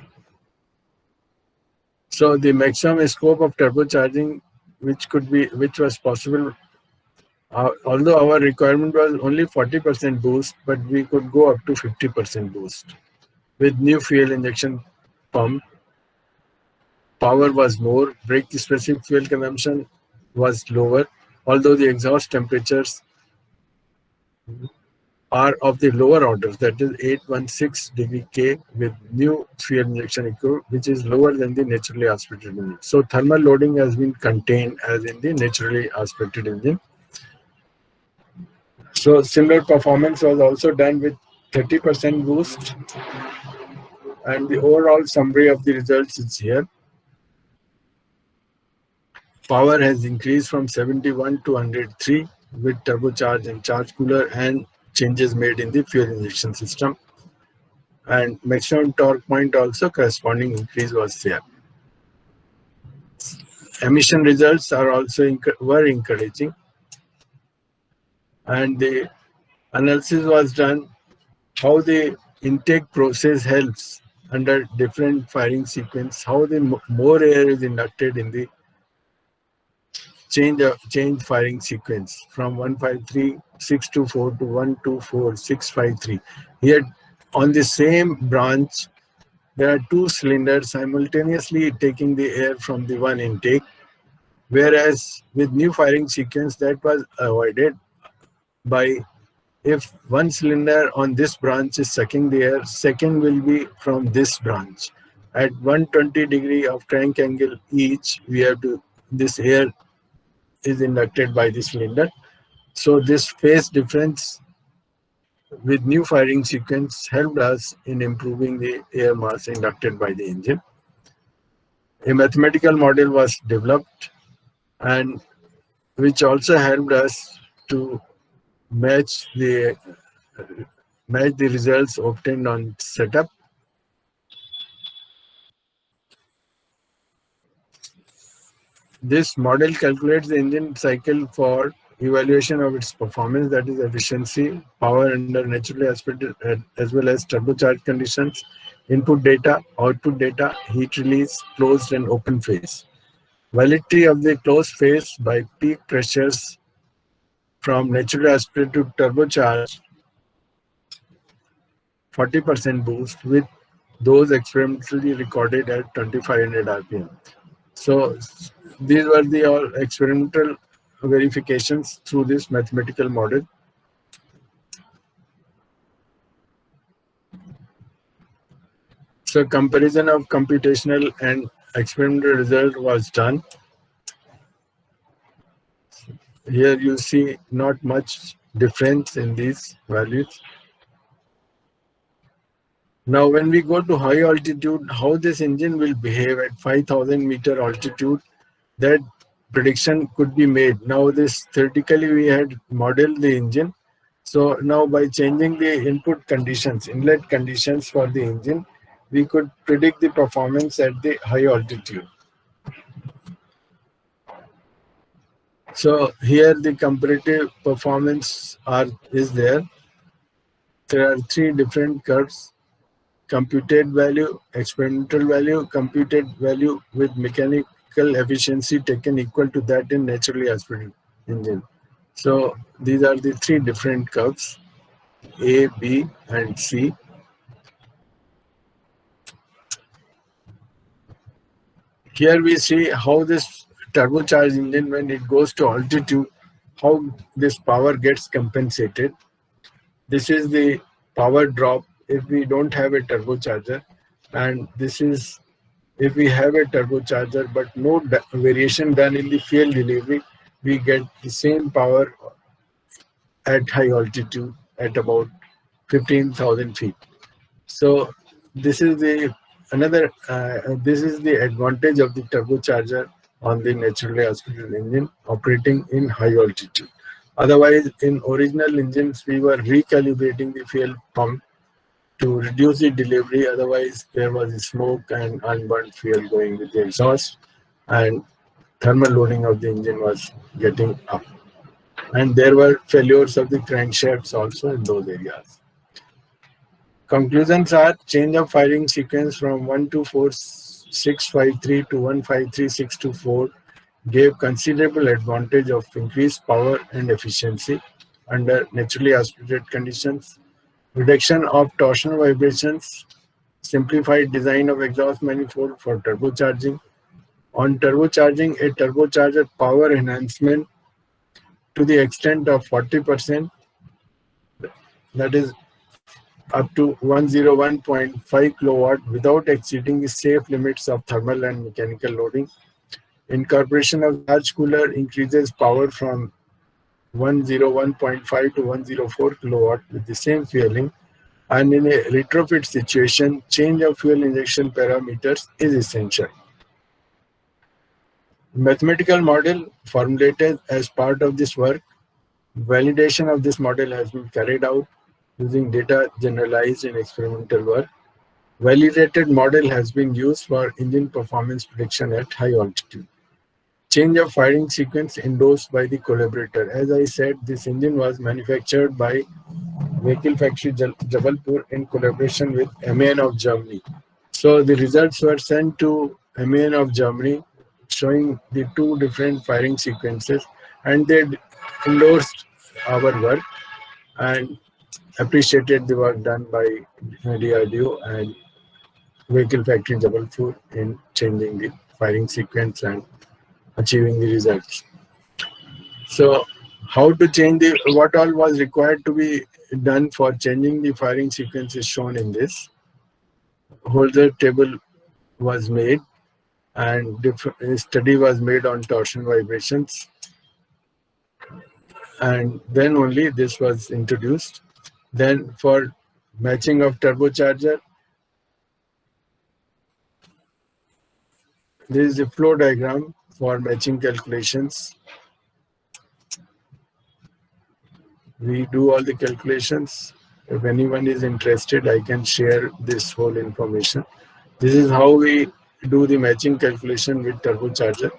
So the maximum scope of turbocharging which was possible, although our requirement was only 40% boost, but we could go up to 50% boost. With new fuel injection pump, power was more, brake specific fuel consumption was lower, although the exhaust temperatures are of the lower orders, that is 816 degree K with new fuel injection equivalent, which is lower than the naturally aspirated engine. So thermal loading has been contained as in the naturally aspirated engine. So similar performance was also done with 30% boost, and the overall summary of the results is here. Power has increased from 71 to 103 with turbocharge and charge cooler and changes made in the fuel injection system, and maximum torque point also corresponding increase was there. Emission results are also were encouraging, and the analysis was done how the intake process helps under different firing sequence, how the more air is inducted in the change firing sequence from 153.624 to 124.653. Here on the same branch, there are two cylinders simultaneously taking the air from the one intake, Whereas with new firing sequence, that was avoided by, if one cylinder on this branch is sucking the air, second will be from this branch. At 120 degree of crank angle each, this air is inducted by the cylinder. So this phase difference with new firing sequence helped us in improving the air mass inducted by the engine. A mathematical model was developed, and which also helped us to match the results obtained on setup. This model calculates the engine cycle for evaluation of its performance, that is efficiency, power under naturally aspirated as well as turbocharged conditions, input data, output data, heat release, closed and open phase. Validity of the closed phase by peak pressures from naturally aspirated to turbocharged, 40% boost with those experimentally recorded at 2500 RPM. So these were the all experimental verifications through this mathematical model. So comparison of computational and experimental result was done. Here you see not much difference in these values. Now when we go to high altitude, how this engine will behave at 5000 meter altitude, that prediction could be made. Now this theoretically we had modeled the engine. So now by changing the input conditions, inlet conditions for the engine, we could predict the performance at the high altitude. So here the comparative performance is there. There are three different curves: computed value, experimental value, computed value with mechanical efficiency taken equal to that in naturally aspirated engine. So these are the three different curves, A, B, and C. Here we see how this turbocharged engine, when it goes to altitude, how this power gets compensated. This is the power drop if we don't have a turbocharger, and this is if we have a turbocharger but no variation done in the fuel delivery, we get the same power at high altitude at about 15,000 feet. So this is the advantage of the turbocharger on the naturally aspirated engine operating in high altitude. Otherwise, in original engines, we were recalibrating the fuel pump to reduce the delivery. Otherwise, there was smoke and unburned fuel going with the exhaust, and thermal loading of the engine was getting up. And there were failures of the crankshafts also in those areas. Conclusions are: change of firing sequence from 124,653 to 153,624 gave considerable advantage of increased power and efficiency under naturally aspirated conditions, reduction of torsional vibrations, simplified design of exhaust manifold for turbocharging. On turbocharging, a turbocharger power enhancement to the extent of 40%, that is up to 101.5 kilowatt without exceeding the safe limits of thermal and mechanical loading. Incorporation of charge cooler increases power from 101.5 to 104 kilowatt with the same fueling, and in a retrofit situation, change of fuel injection parameters is essential. Mathematical model formulated as part of this work. Validation of this model has been carried out using data generalized in experimental work. Validated model has been used for engine performance prediction at high altitude. Change of firing sequence endorsed by the collaborator. As I said, this engine was manufactured by Vehicle Factory Jabalpur in collaboration with MAN of Germany. So the results were sent to MAN of Germany showing the two different firing sequences, and they endorsed our work and appreciated the work done by DRDO and Vehicle Factory Jabalpur in changing the firing sequence and achieving the results. So how to change what all was required to be done for changing the firing sequence is shown in this. Holder table was made and a study was made on torsion vibrations, and then only this was introduced. Then for matching of turbocharger, there is a flow diagram for matching calculations. We do all the calculations. If anyone is interested, I can share this whole information. This is how we do the matching calculation with turbocharger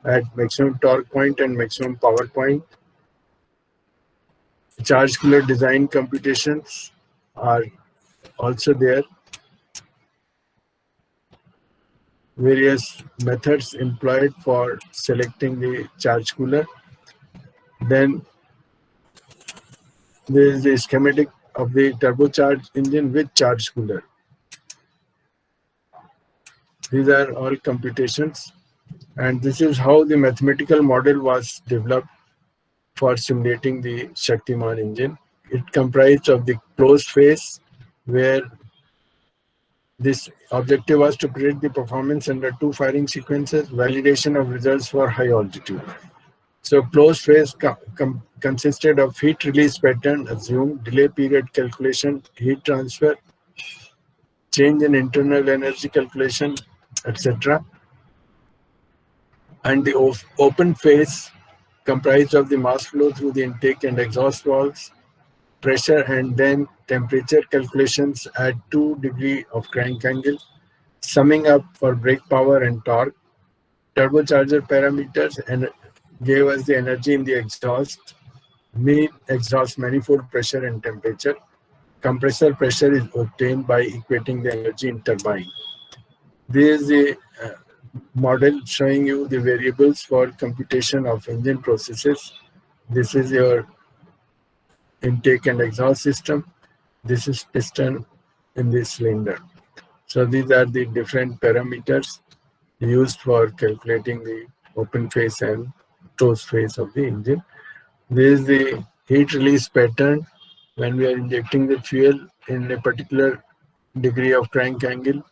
at maximum torque point and maximum power point. Charge cooler design computations are also there. Various methods employed for selecting the charge cooler. Then there is the schematic of the turbocharged engine with charge cooler. These are all computations, and this is how the mathematical model was developed for simulating the Shaktiman engine. It comprised of the closed phase, where this objective was to predict the performance under two firing sequences, validation of results for high altitude. So closed phase consisted of heat release pattern assumed, delay period calculation, heat transfer, change in internal energy calculation, etc. And the open phase comprised of the mass flow through the intake and exhaust valves, pressure and then temperature calculations at 2 degrees of crank angle, summing up for brake power and torque, turbocharger parameters, and gave us the energy in the exhaust, mean exhaust manifold pressure and temperature. Compressor pressure is obtained by equating the energy in turbine. This is the model showing you the variables for computation of engine processes. This is your intake and exhaust system. This is piston in the cylinder. So these are the different parameters used for calculating the open phase and closed phase of the engine. This is the heat release pattern when we are injecting the fuel in a particular degree of crank angle.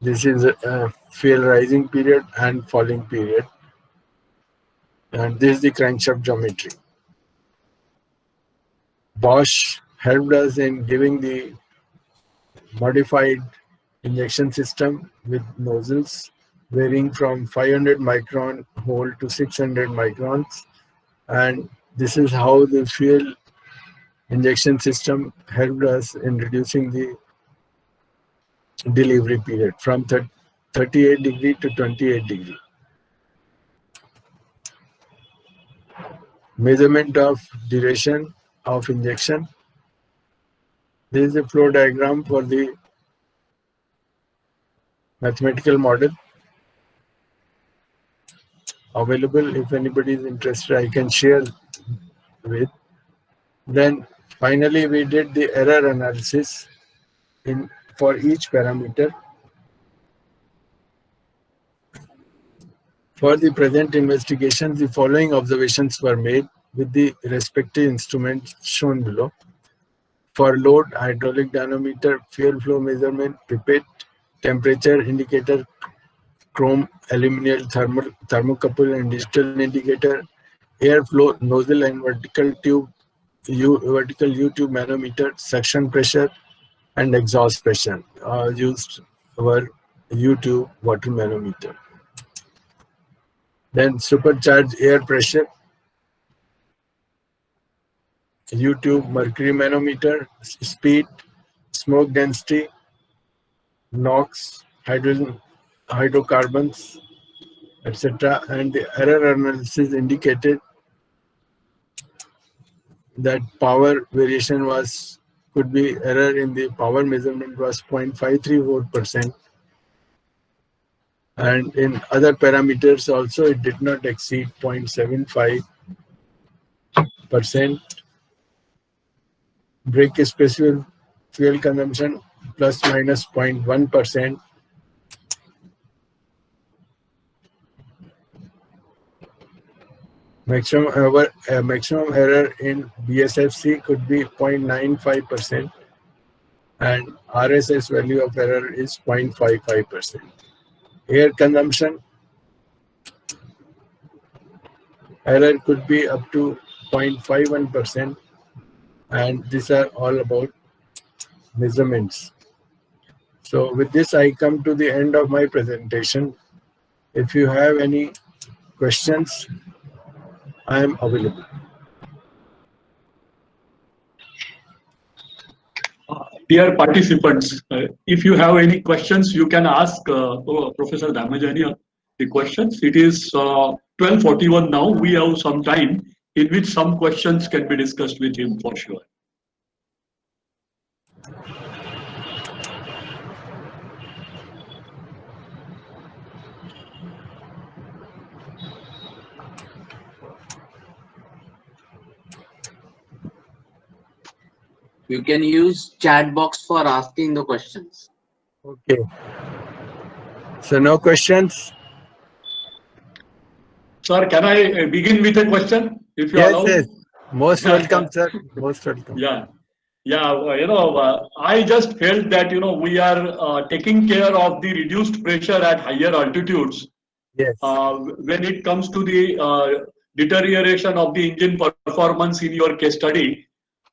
This is a fuel rising period and falling period. And this is the crankshaft geometry. Bosch helped us in giving the modified injection system with nozzles varying from 500 micron hole to 600 microns. And this is how the fuel injection system helped us in reducing the delivery period from 38 degree to 28 degree. Measurement of duration of injection. This is a flow diagram for the mathematical model. Available, if anybody is interested, I can share with. Then finally we did the error analysis for each parameter. For the present investigation, the following observations were made with the respective instruments shown below. For load, hydraulic dynamometer, fuel flow measurement, pipette, temperature indicator, chrome aluminum thermocouple and digital indicator, airflow nozzle and vertical U-tube manometer, suction pressure and exhaust pressure. Used were U-tube water manometer. Then supercharged air pressure, U-tube mercury manometer, speed, smoke density, NOx, hydrocarbons, etc. And the error analysis indicated that power variation could be error in the power measurement was 0.534%. And in other parameters also it did not exceed 0.75%. Brake specific fuel consumption plus minus 0.1%. Maximum error in BSFC could be 0.95%, and RSS value of error is 0.55%. Air consumption error could be up to 0.51%, and these are all about measurements. So with this, I come to the end of my presentation. If you have any questions, I am available. Dear participants, if you have any questions, you can ask Professor Damajani the questions. It is 12:41 now. We have some time in which some questions can be discussed with him for sure. You can use chat box for asking the questions. Okay. So no questions? Sir, can I begin with a question? If you allow? Yes. Most welcome, sir. Most welcome. Yeah. I just felt that, we are taking care of the reduced pressure at higher altitudes. Yes. When it comes to the deterioration of the engine performance in your case study.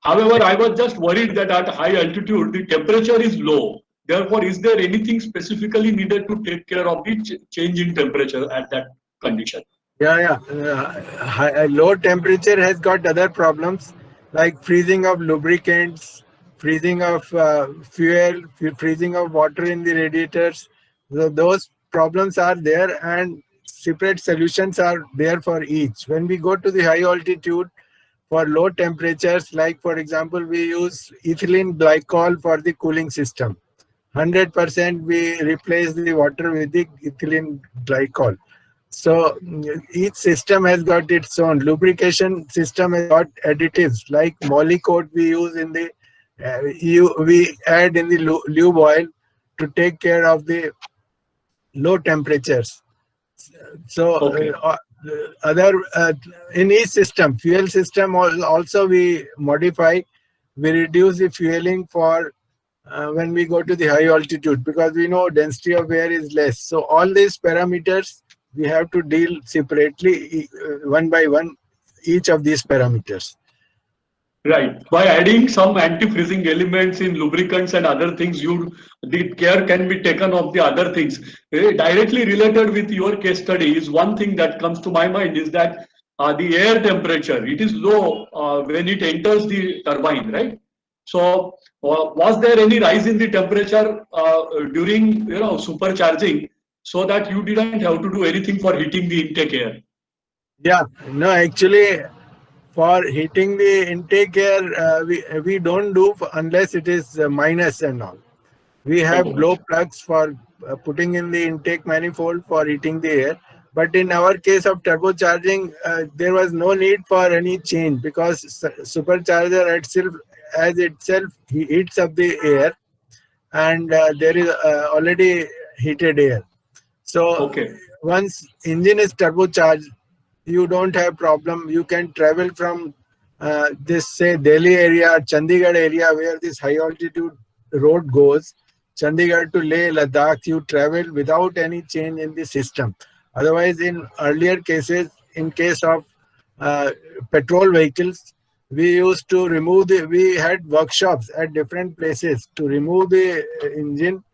However, I was just worried that at high altitude, the temperature is low. Therefore, is there anything specifically needed to take care of the change in temperature at that condition? Yeah. Low temperature has got other problems like freezing of lubricants, freezing of fuel, freezing of water in the radiators. So those problems are there, and separate solutions are there for each. When we go to the high altitude, for low temperatures, like for example, we use ethylene glycol for the cooling system. 100% we replace the water with the ethylene glycol. So each system has got its own. Lubrication system has got additives like Molykote we use in the we add in the lube oil to take care of the low temperatures. So Okay. Other in each system, fuel system also we modify. We reduce the fueling for when we go to the high altitude, because we know density of air is less. So all these parameters we have to deal separately, one by one, each of these parameters. Right. By adding some anti-freezing elements in lubricants and other things, the care can be taken of the other things. Directly related with your case study is one thing that comes to my mind is that the air temperature, it is low when it enters the turbine, right? So was there any rise in the temperature during supercharging, so that you didn't have to do anything for heating the intake air? Yeah, no, actually, for heating the intake air, we don't do unless it is minus and all. We have Oh, blow plugs for putting in the intake manifold for heating the air. But in our case of turbocharging, there was no need for any change, because supercharger itself heats up the air, and there is already heated air. So okay. once engine is turbocharged, you don't have problem. You can travel from this, say, Delhi area, Chandigarh area, where this high altitude road goes, Chandigarh to Leh, Ladakh, you travel without any change in the system. Otherwise, in earlier cases, in case of petrol vehicles, we used to we had workshops at different places to remove the engine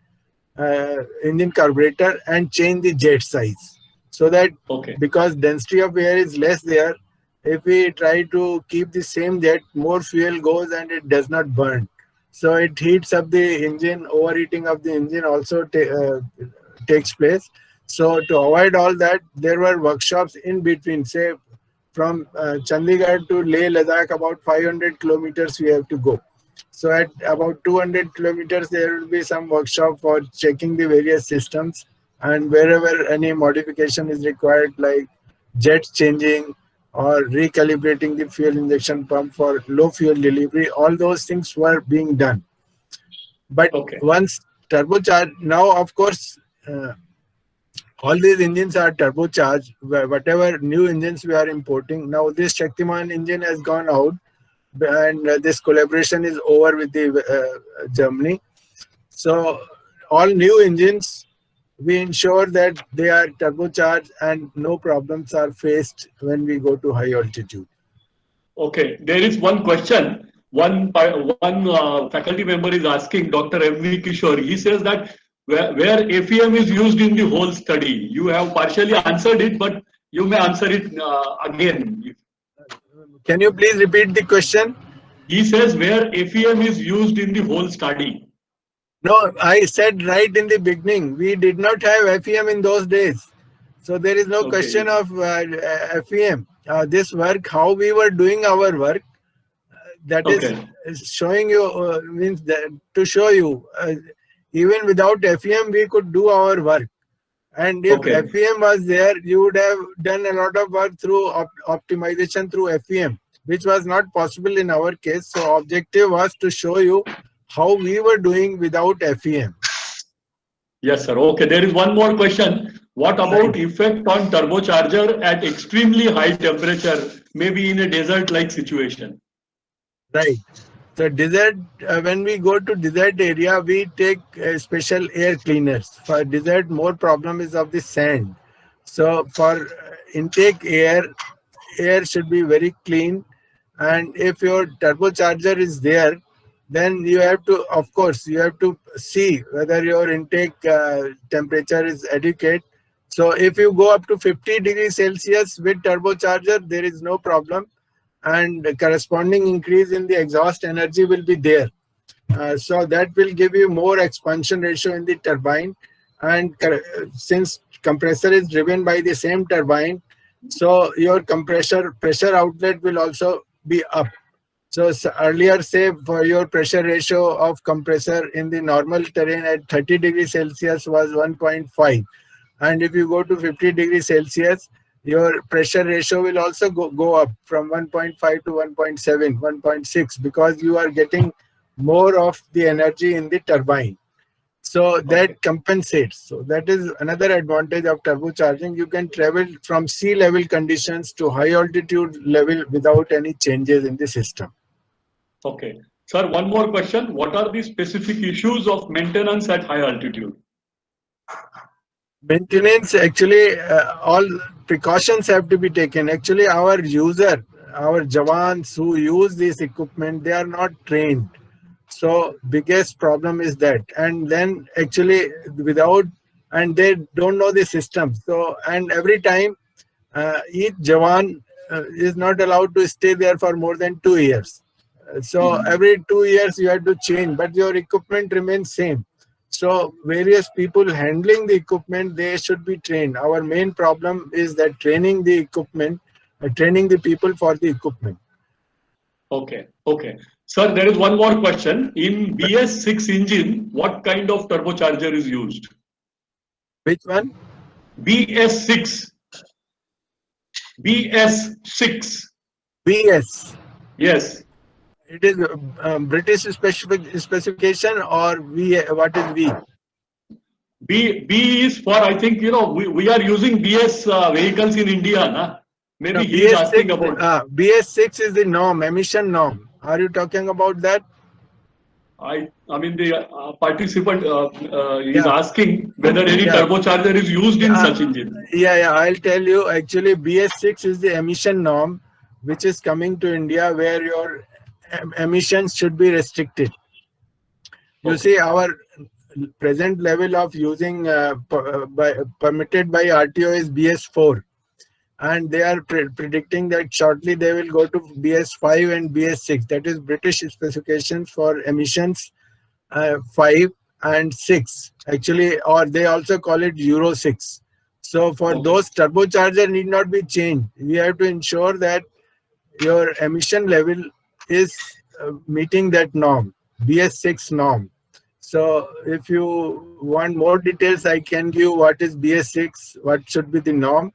carburetor and change the jet size. So that, Okay. because density of air is less there, if we try to keep the same jet, more fuel goes and it does not burn. So it heats up the engine. Overheating of the engine also takes place. So to avoid all that, there were workshops in between, say from Chandigarh to Leh Ladakh, about 500 kilometers we have to go. So at about 200 kilometers, there will be some workshop for checking the various systems, and wherever any modification is required, like jet changing or recalibrating the fuel injection pump for low fuel delivery, all those things were being done. But Okay. once turbocharged, now of course, All these engines are turbocharged. Whatever new engines we are importing, now this Shaktiman engine has gone out, and this collaboration is over with the Germany. So all new engines, we ensure that they are turbocharged and no problems are faced when we go to high altitude. Okay, there is one question. One faculty member is asking Dr. M.V. Kishore. He says that where FEM is used in the whole study. You have partially answered it, but you may answer it again. Can you please repeat the question? He says where FEM is used in the whole study. No, I said right in the beginning, we did not have FEM in those days. So there is no Okay. question of FEM. This work, how we were doing our work, that Okay. is showing you, means that to show you, even without FEM, we could do our work. And if Okay. FEM was there, you would have done a lot of work through optimization through FEM, which was not possible in our case. So objective was to show you how we were doing without FEM. Yes, sir. Okay, there is one more question. What about effect on turbocharger at extremely high temperature, maybe in a desert-like situation? Right. So desert, when we go to desert area, we take special air cleaners. For desert, more problem is of the sand. So for intake air should be very clean. And if your turbocharger is there, then you have to, of course, you have to see whether your intake temperature is adequate. So if you go up to 50 degrees Celsius with turbocharger, there is no problem. And the corresponding increase in the exhaust energy will be there. So that will give you more expansion ratio in the turbine. And since compressor is driven by the same turbine, so your pressure outlet will also be up. So earlier, say for your pressure ratio of compressor in the normal terrain at 30 degrees Celsius was 1.5. And if you go to 50 degrees Celsius, your pressure ratio will also go up from 1.5 to 1.7, 1.6, because you are getting more of the energy in the turbine. So that compensates. So that is another advantage of turbocharging. You can travel from sea level conditions to high altitude level without any changes in the system. Okay. Sir, one more question. What are the specific issues of maintenance at high altitude? Maintenance, actually, all precautions have to be taken. Actually, our user, our Jawans who use this equipment, they are not trained. So biggest problem is that. And then actually and they don't know the system. So, and every time each Jawan is not allowed to stay there for more than 2 years. So every 2 years you have to change, but your equipment remains same. So various people handling the equipment, they should be trained. Our main problem is that training the equipment, training the people for the equipment. Okay. Okay. Sir, there is one more question. In BS6 engine, what kind of turbocharger is used? Which one? BS6. BS6. BS. Yes. It is British specification, or V? What is V? B is for, I think, we are using BS vehicles in India. Na? Maybe he is asking about. BS6 is the norm, emission norm. Are you talking about that? I mean, the participant is asking whether any turbocharger is used in such engine. Yeah, I'll tell you. Actually, BS6 is the emission norm, which is coming to India, where your emissions should be restricted. You see, our present level of using permitted by RTO is BS4, and they are predicting that shortly they will go to BS5 and BS6. That is British specifications for emissions 5 and 6 actually, or they also call it Euro 6. So for those, turbocharger need not be changed. We have to ensure that your emission level is meeting that norm, BS6 norm. So if you want more details, I can give what is BS6, what should be the norm.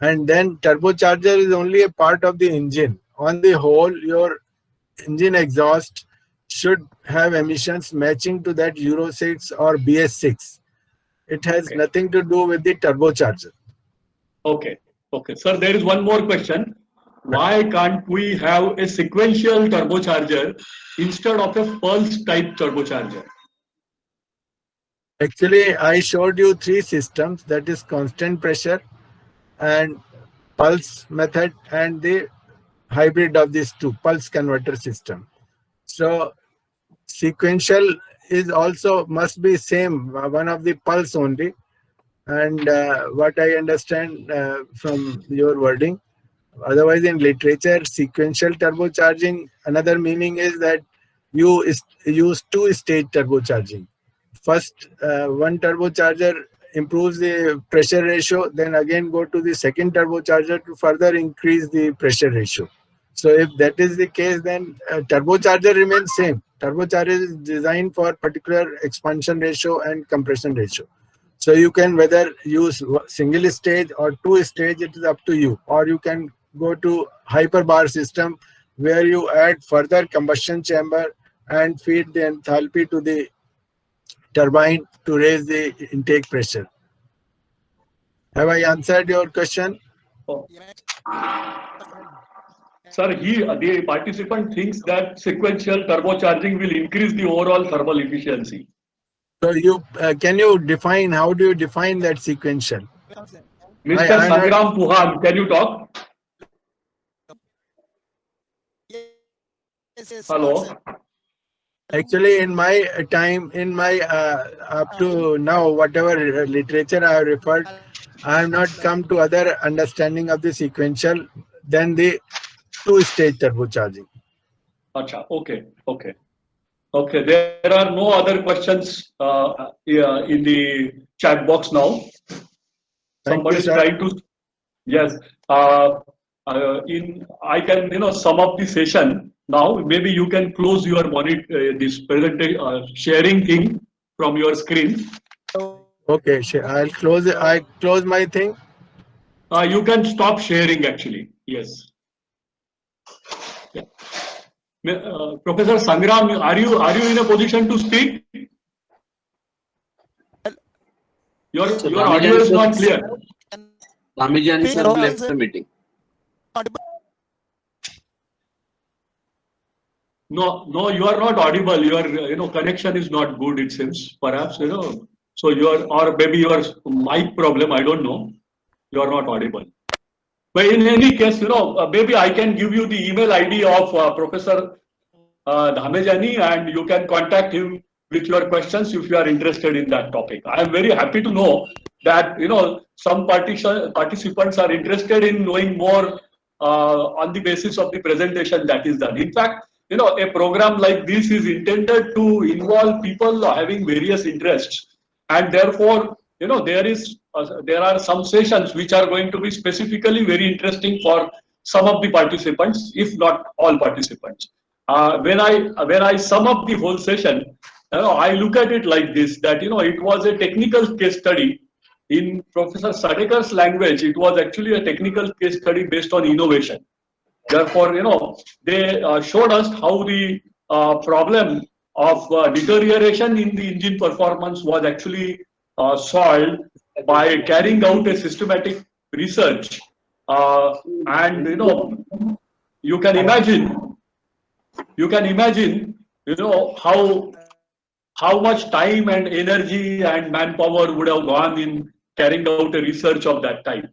And then turbocharger is only a part of the engine. On the whole, your engine exhaust should have emissions matching to that Euro 6 or BS6. It has Okay. nothing to do with the turbocharger. Okay. Okay. Sir, there is one more question. Why can't we have a sequential turbocharger instead of a pulse type turbocharger? Actually, I showed you three systems, that is constant pressure and pulse method and the hybrid of these two, pulse converter system. So sequential is also must be same, one of the pulse only. And what I understand from your wording, otherwise in literature, sequential turbocharging, another meaning is that you use two-stage turbocharging. First, one turbocharger improves the pressure ratio, then again go to the second turbocharger to further increase the pressure ratio. So if that is the case, then turbocharger remains same. Turbocharger is designed for particular expansion ratio and compression ratio. So you can whether use single stage or two stage, it is up to you. Or you can go to hyperbar system where you add further combustion chamber and feed the enthalpy to the turbine to raise the intake pressure. Have I answered your question? Oh. Sir, the participant thinks that sequential turbocharging will increase the overall thermal efficiency. So you can you define, how do you define that sequential? Mr. I'm not- Sangram Puhan, can you talk? Hello. Actually, in my time, in my up to now, whatever literature I have referred, I have not come to other understanding of the sequential than the two-stage turbocharging. Acha, okay, okay. Okay, there are no other questions in the chat box now. Somebody is sir. trying to, yes. I can sum up the session now. Maybe you can close your monitor, this presentation sharing thing from your screen. Okay, sure. I'll close it. I close my thing. You can stop sharing actually. Yes. Yeah. Professor Sangram, are you in a position to speak? Your audio is not clear. Ramijani sir left the meeting. No, you are not audible. Your connection is not good. It seems perhaps So or maybe your mic problem. I don't know. You are not audible. But in any case, maybe I can give you the email ID of Professor Dhamejani, and you can contact him with your questions if you are interested in that topic. I am very happy to know that some participants are interested in knowing more on the basis of the presentation that is done. In fact, a program like this is intended to involve people having various interests, and therefore there are some sessions which are going to be specifically very interesting for some of the participants, if not all participants. When I sum up the whole session, I look at it like this: that it was a technical case study. In Professor Sadekar's language, it was actually a technical case study based on innovation. Therefore, they showed us how the problem of deterioration in the engine performance was actually solved by carrying out a systematic research. And you can imagine how much time and energy and manpower would have gone in carrying out a research of that type.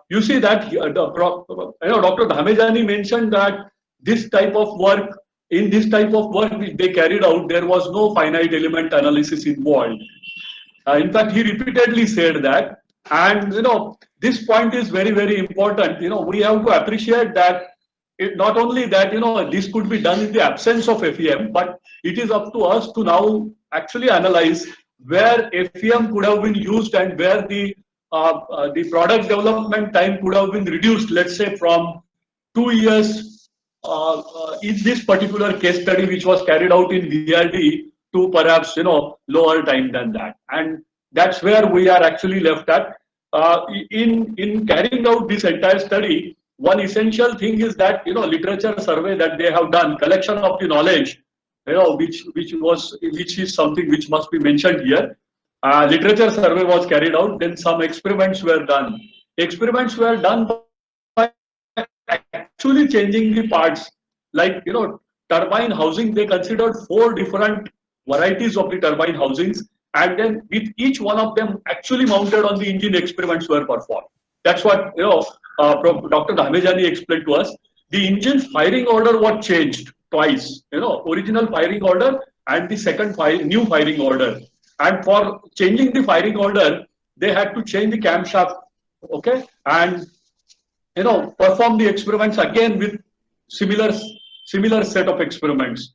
You see that Dr. Dhamejani mentioned that this type of work which they carried out, there was no finite element analysis involved. In fact, he repeatedly said that, and this point is very, very important. We have to appreciate that not only that this could be done in the absence of FEM, but it is up to us to now actually analyze where FEM could have been used and where the product development time could have been reduced, let's say from 2 years in this particular case study, which was carried out in VRD, to perhaps lower time than that. And that's where we are actually left at. In carrying out this entire study, one essential thing is that literature survey that they have done, collection of the knowledge, which is something which must be mentioned here. literature survey was carried out. Then some experiments were done. Experiments were done by actually changing the parts. Like, turbine housing, they considered 4 different varieties of the turbine housings, and then with each one of them actually mounted on the engine, experiments were performed. That's what Dr. Dhamejani explained to us. The engine's firing order was changed twice. Original firing order and the second new firing order. And for changing the firing order, they had to change the camshaft, okay, and perform the experiments again with similar set of experiments.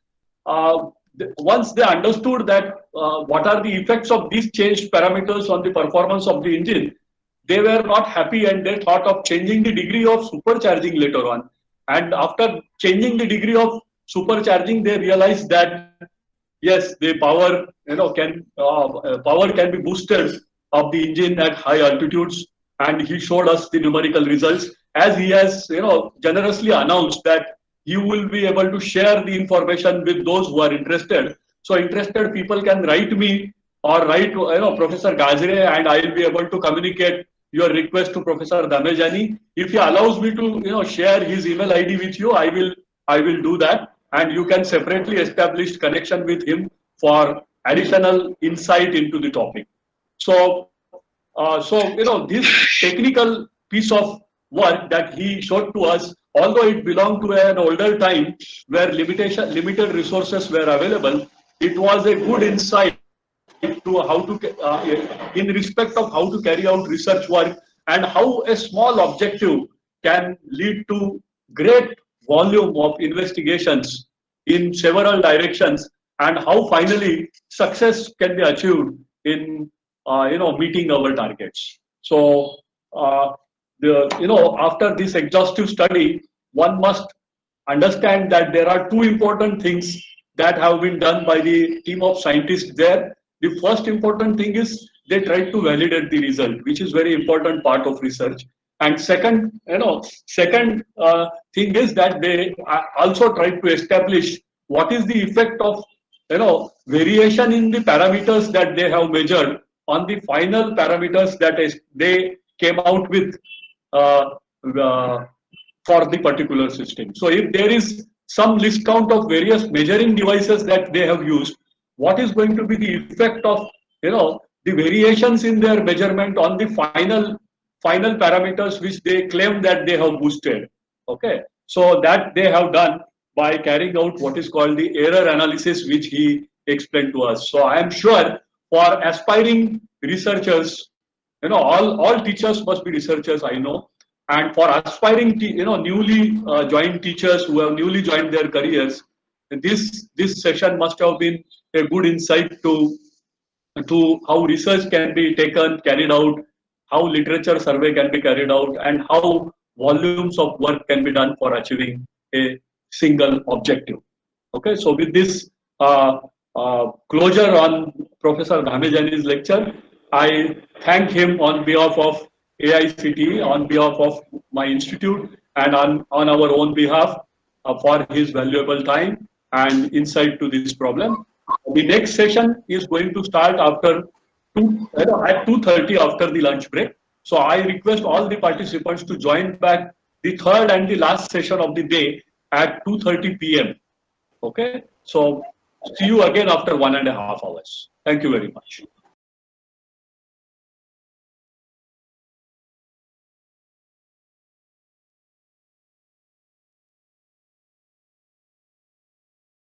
Once they understood that what are the effects of these changed parameters on the performance of the engine, they were not happy and they thought of changing the degree of supercharging later on. And after changing the degree of supercharging, they realized that yes, the power power can be boosted of the engine at high altitudes, and he showed us the numerical results, as he has generously announced that he will be able to share the information with those who are interested. So interested people can write me or write Professor Gajre, and I will be able to communicate your request to Professor Dhamejani. If he allows me to share his email ID with you, I will do that, and you can separately establish connection with him for additional insight into the topic. So this technical piece of work that he showed to us, although it belonged to an older time where limited resources were available, it was a good insight to how to, in respect of how to carry out research work and how a small objective can lead to great volume of investigations in several directions, and how finally success can be achieved in meeting our targets. So after this exhaustive study, one must understand that there are 2 important things that have been done by the team of scientists there. The first important thing is they tried to validate the result, which is very important part of research. And second thing is that they also tried to establish what is the effect of variation in the parameters that they have measured on the final parameters that they came out with for the particular system. So if there is some list count of various measuring devices that they have used, what is going to be the effect of the variations in their measurement on the final parameters which they claim that they have boosted. Okay, so that they have done by carrying out what is called the error analysis, which he explained to us. So I am sure for aspiring researchers, all teachers must be researchers, I know, and for aspiring newly joined teachers who have newly joined their careers, this session must have been a good insight to how research can be carried out, how literature survey can be carried out, and how volumes of work can be done for achieving a single objective. Okay, so with this closure on Professor Dhamejani's lecture, I thank him on behalf of AICTE, on behalf of my institute, and on our own behalf for his valuable time and insight to this problem. The next session is going to start at 2:30 after the lunch break. So I request all the participants to join back the third and the last session of the day at 2:30 p.m. Okay, so see you again after 1.5 hours. Thank you very much.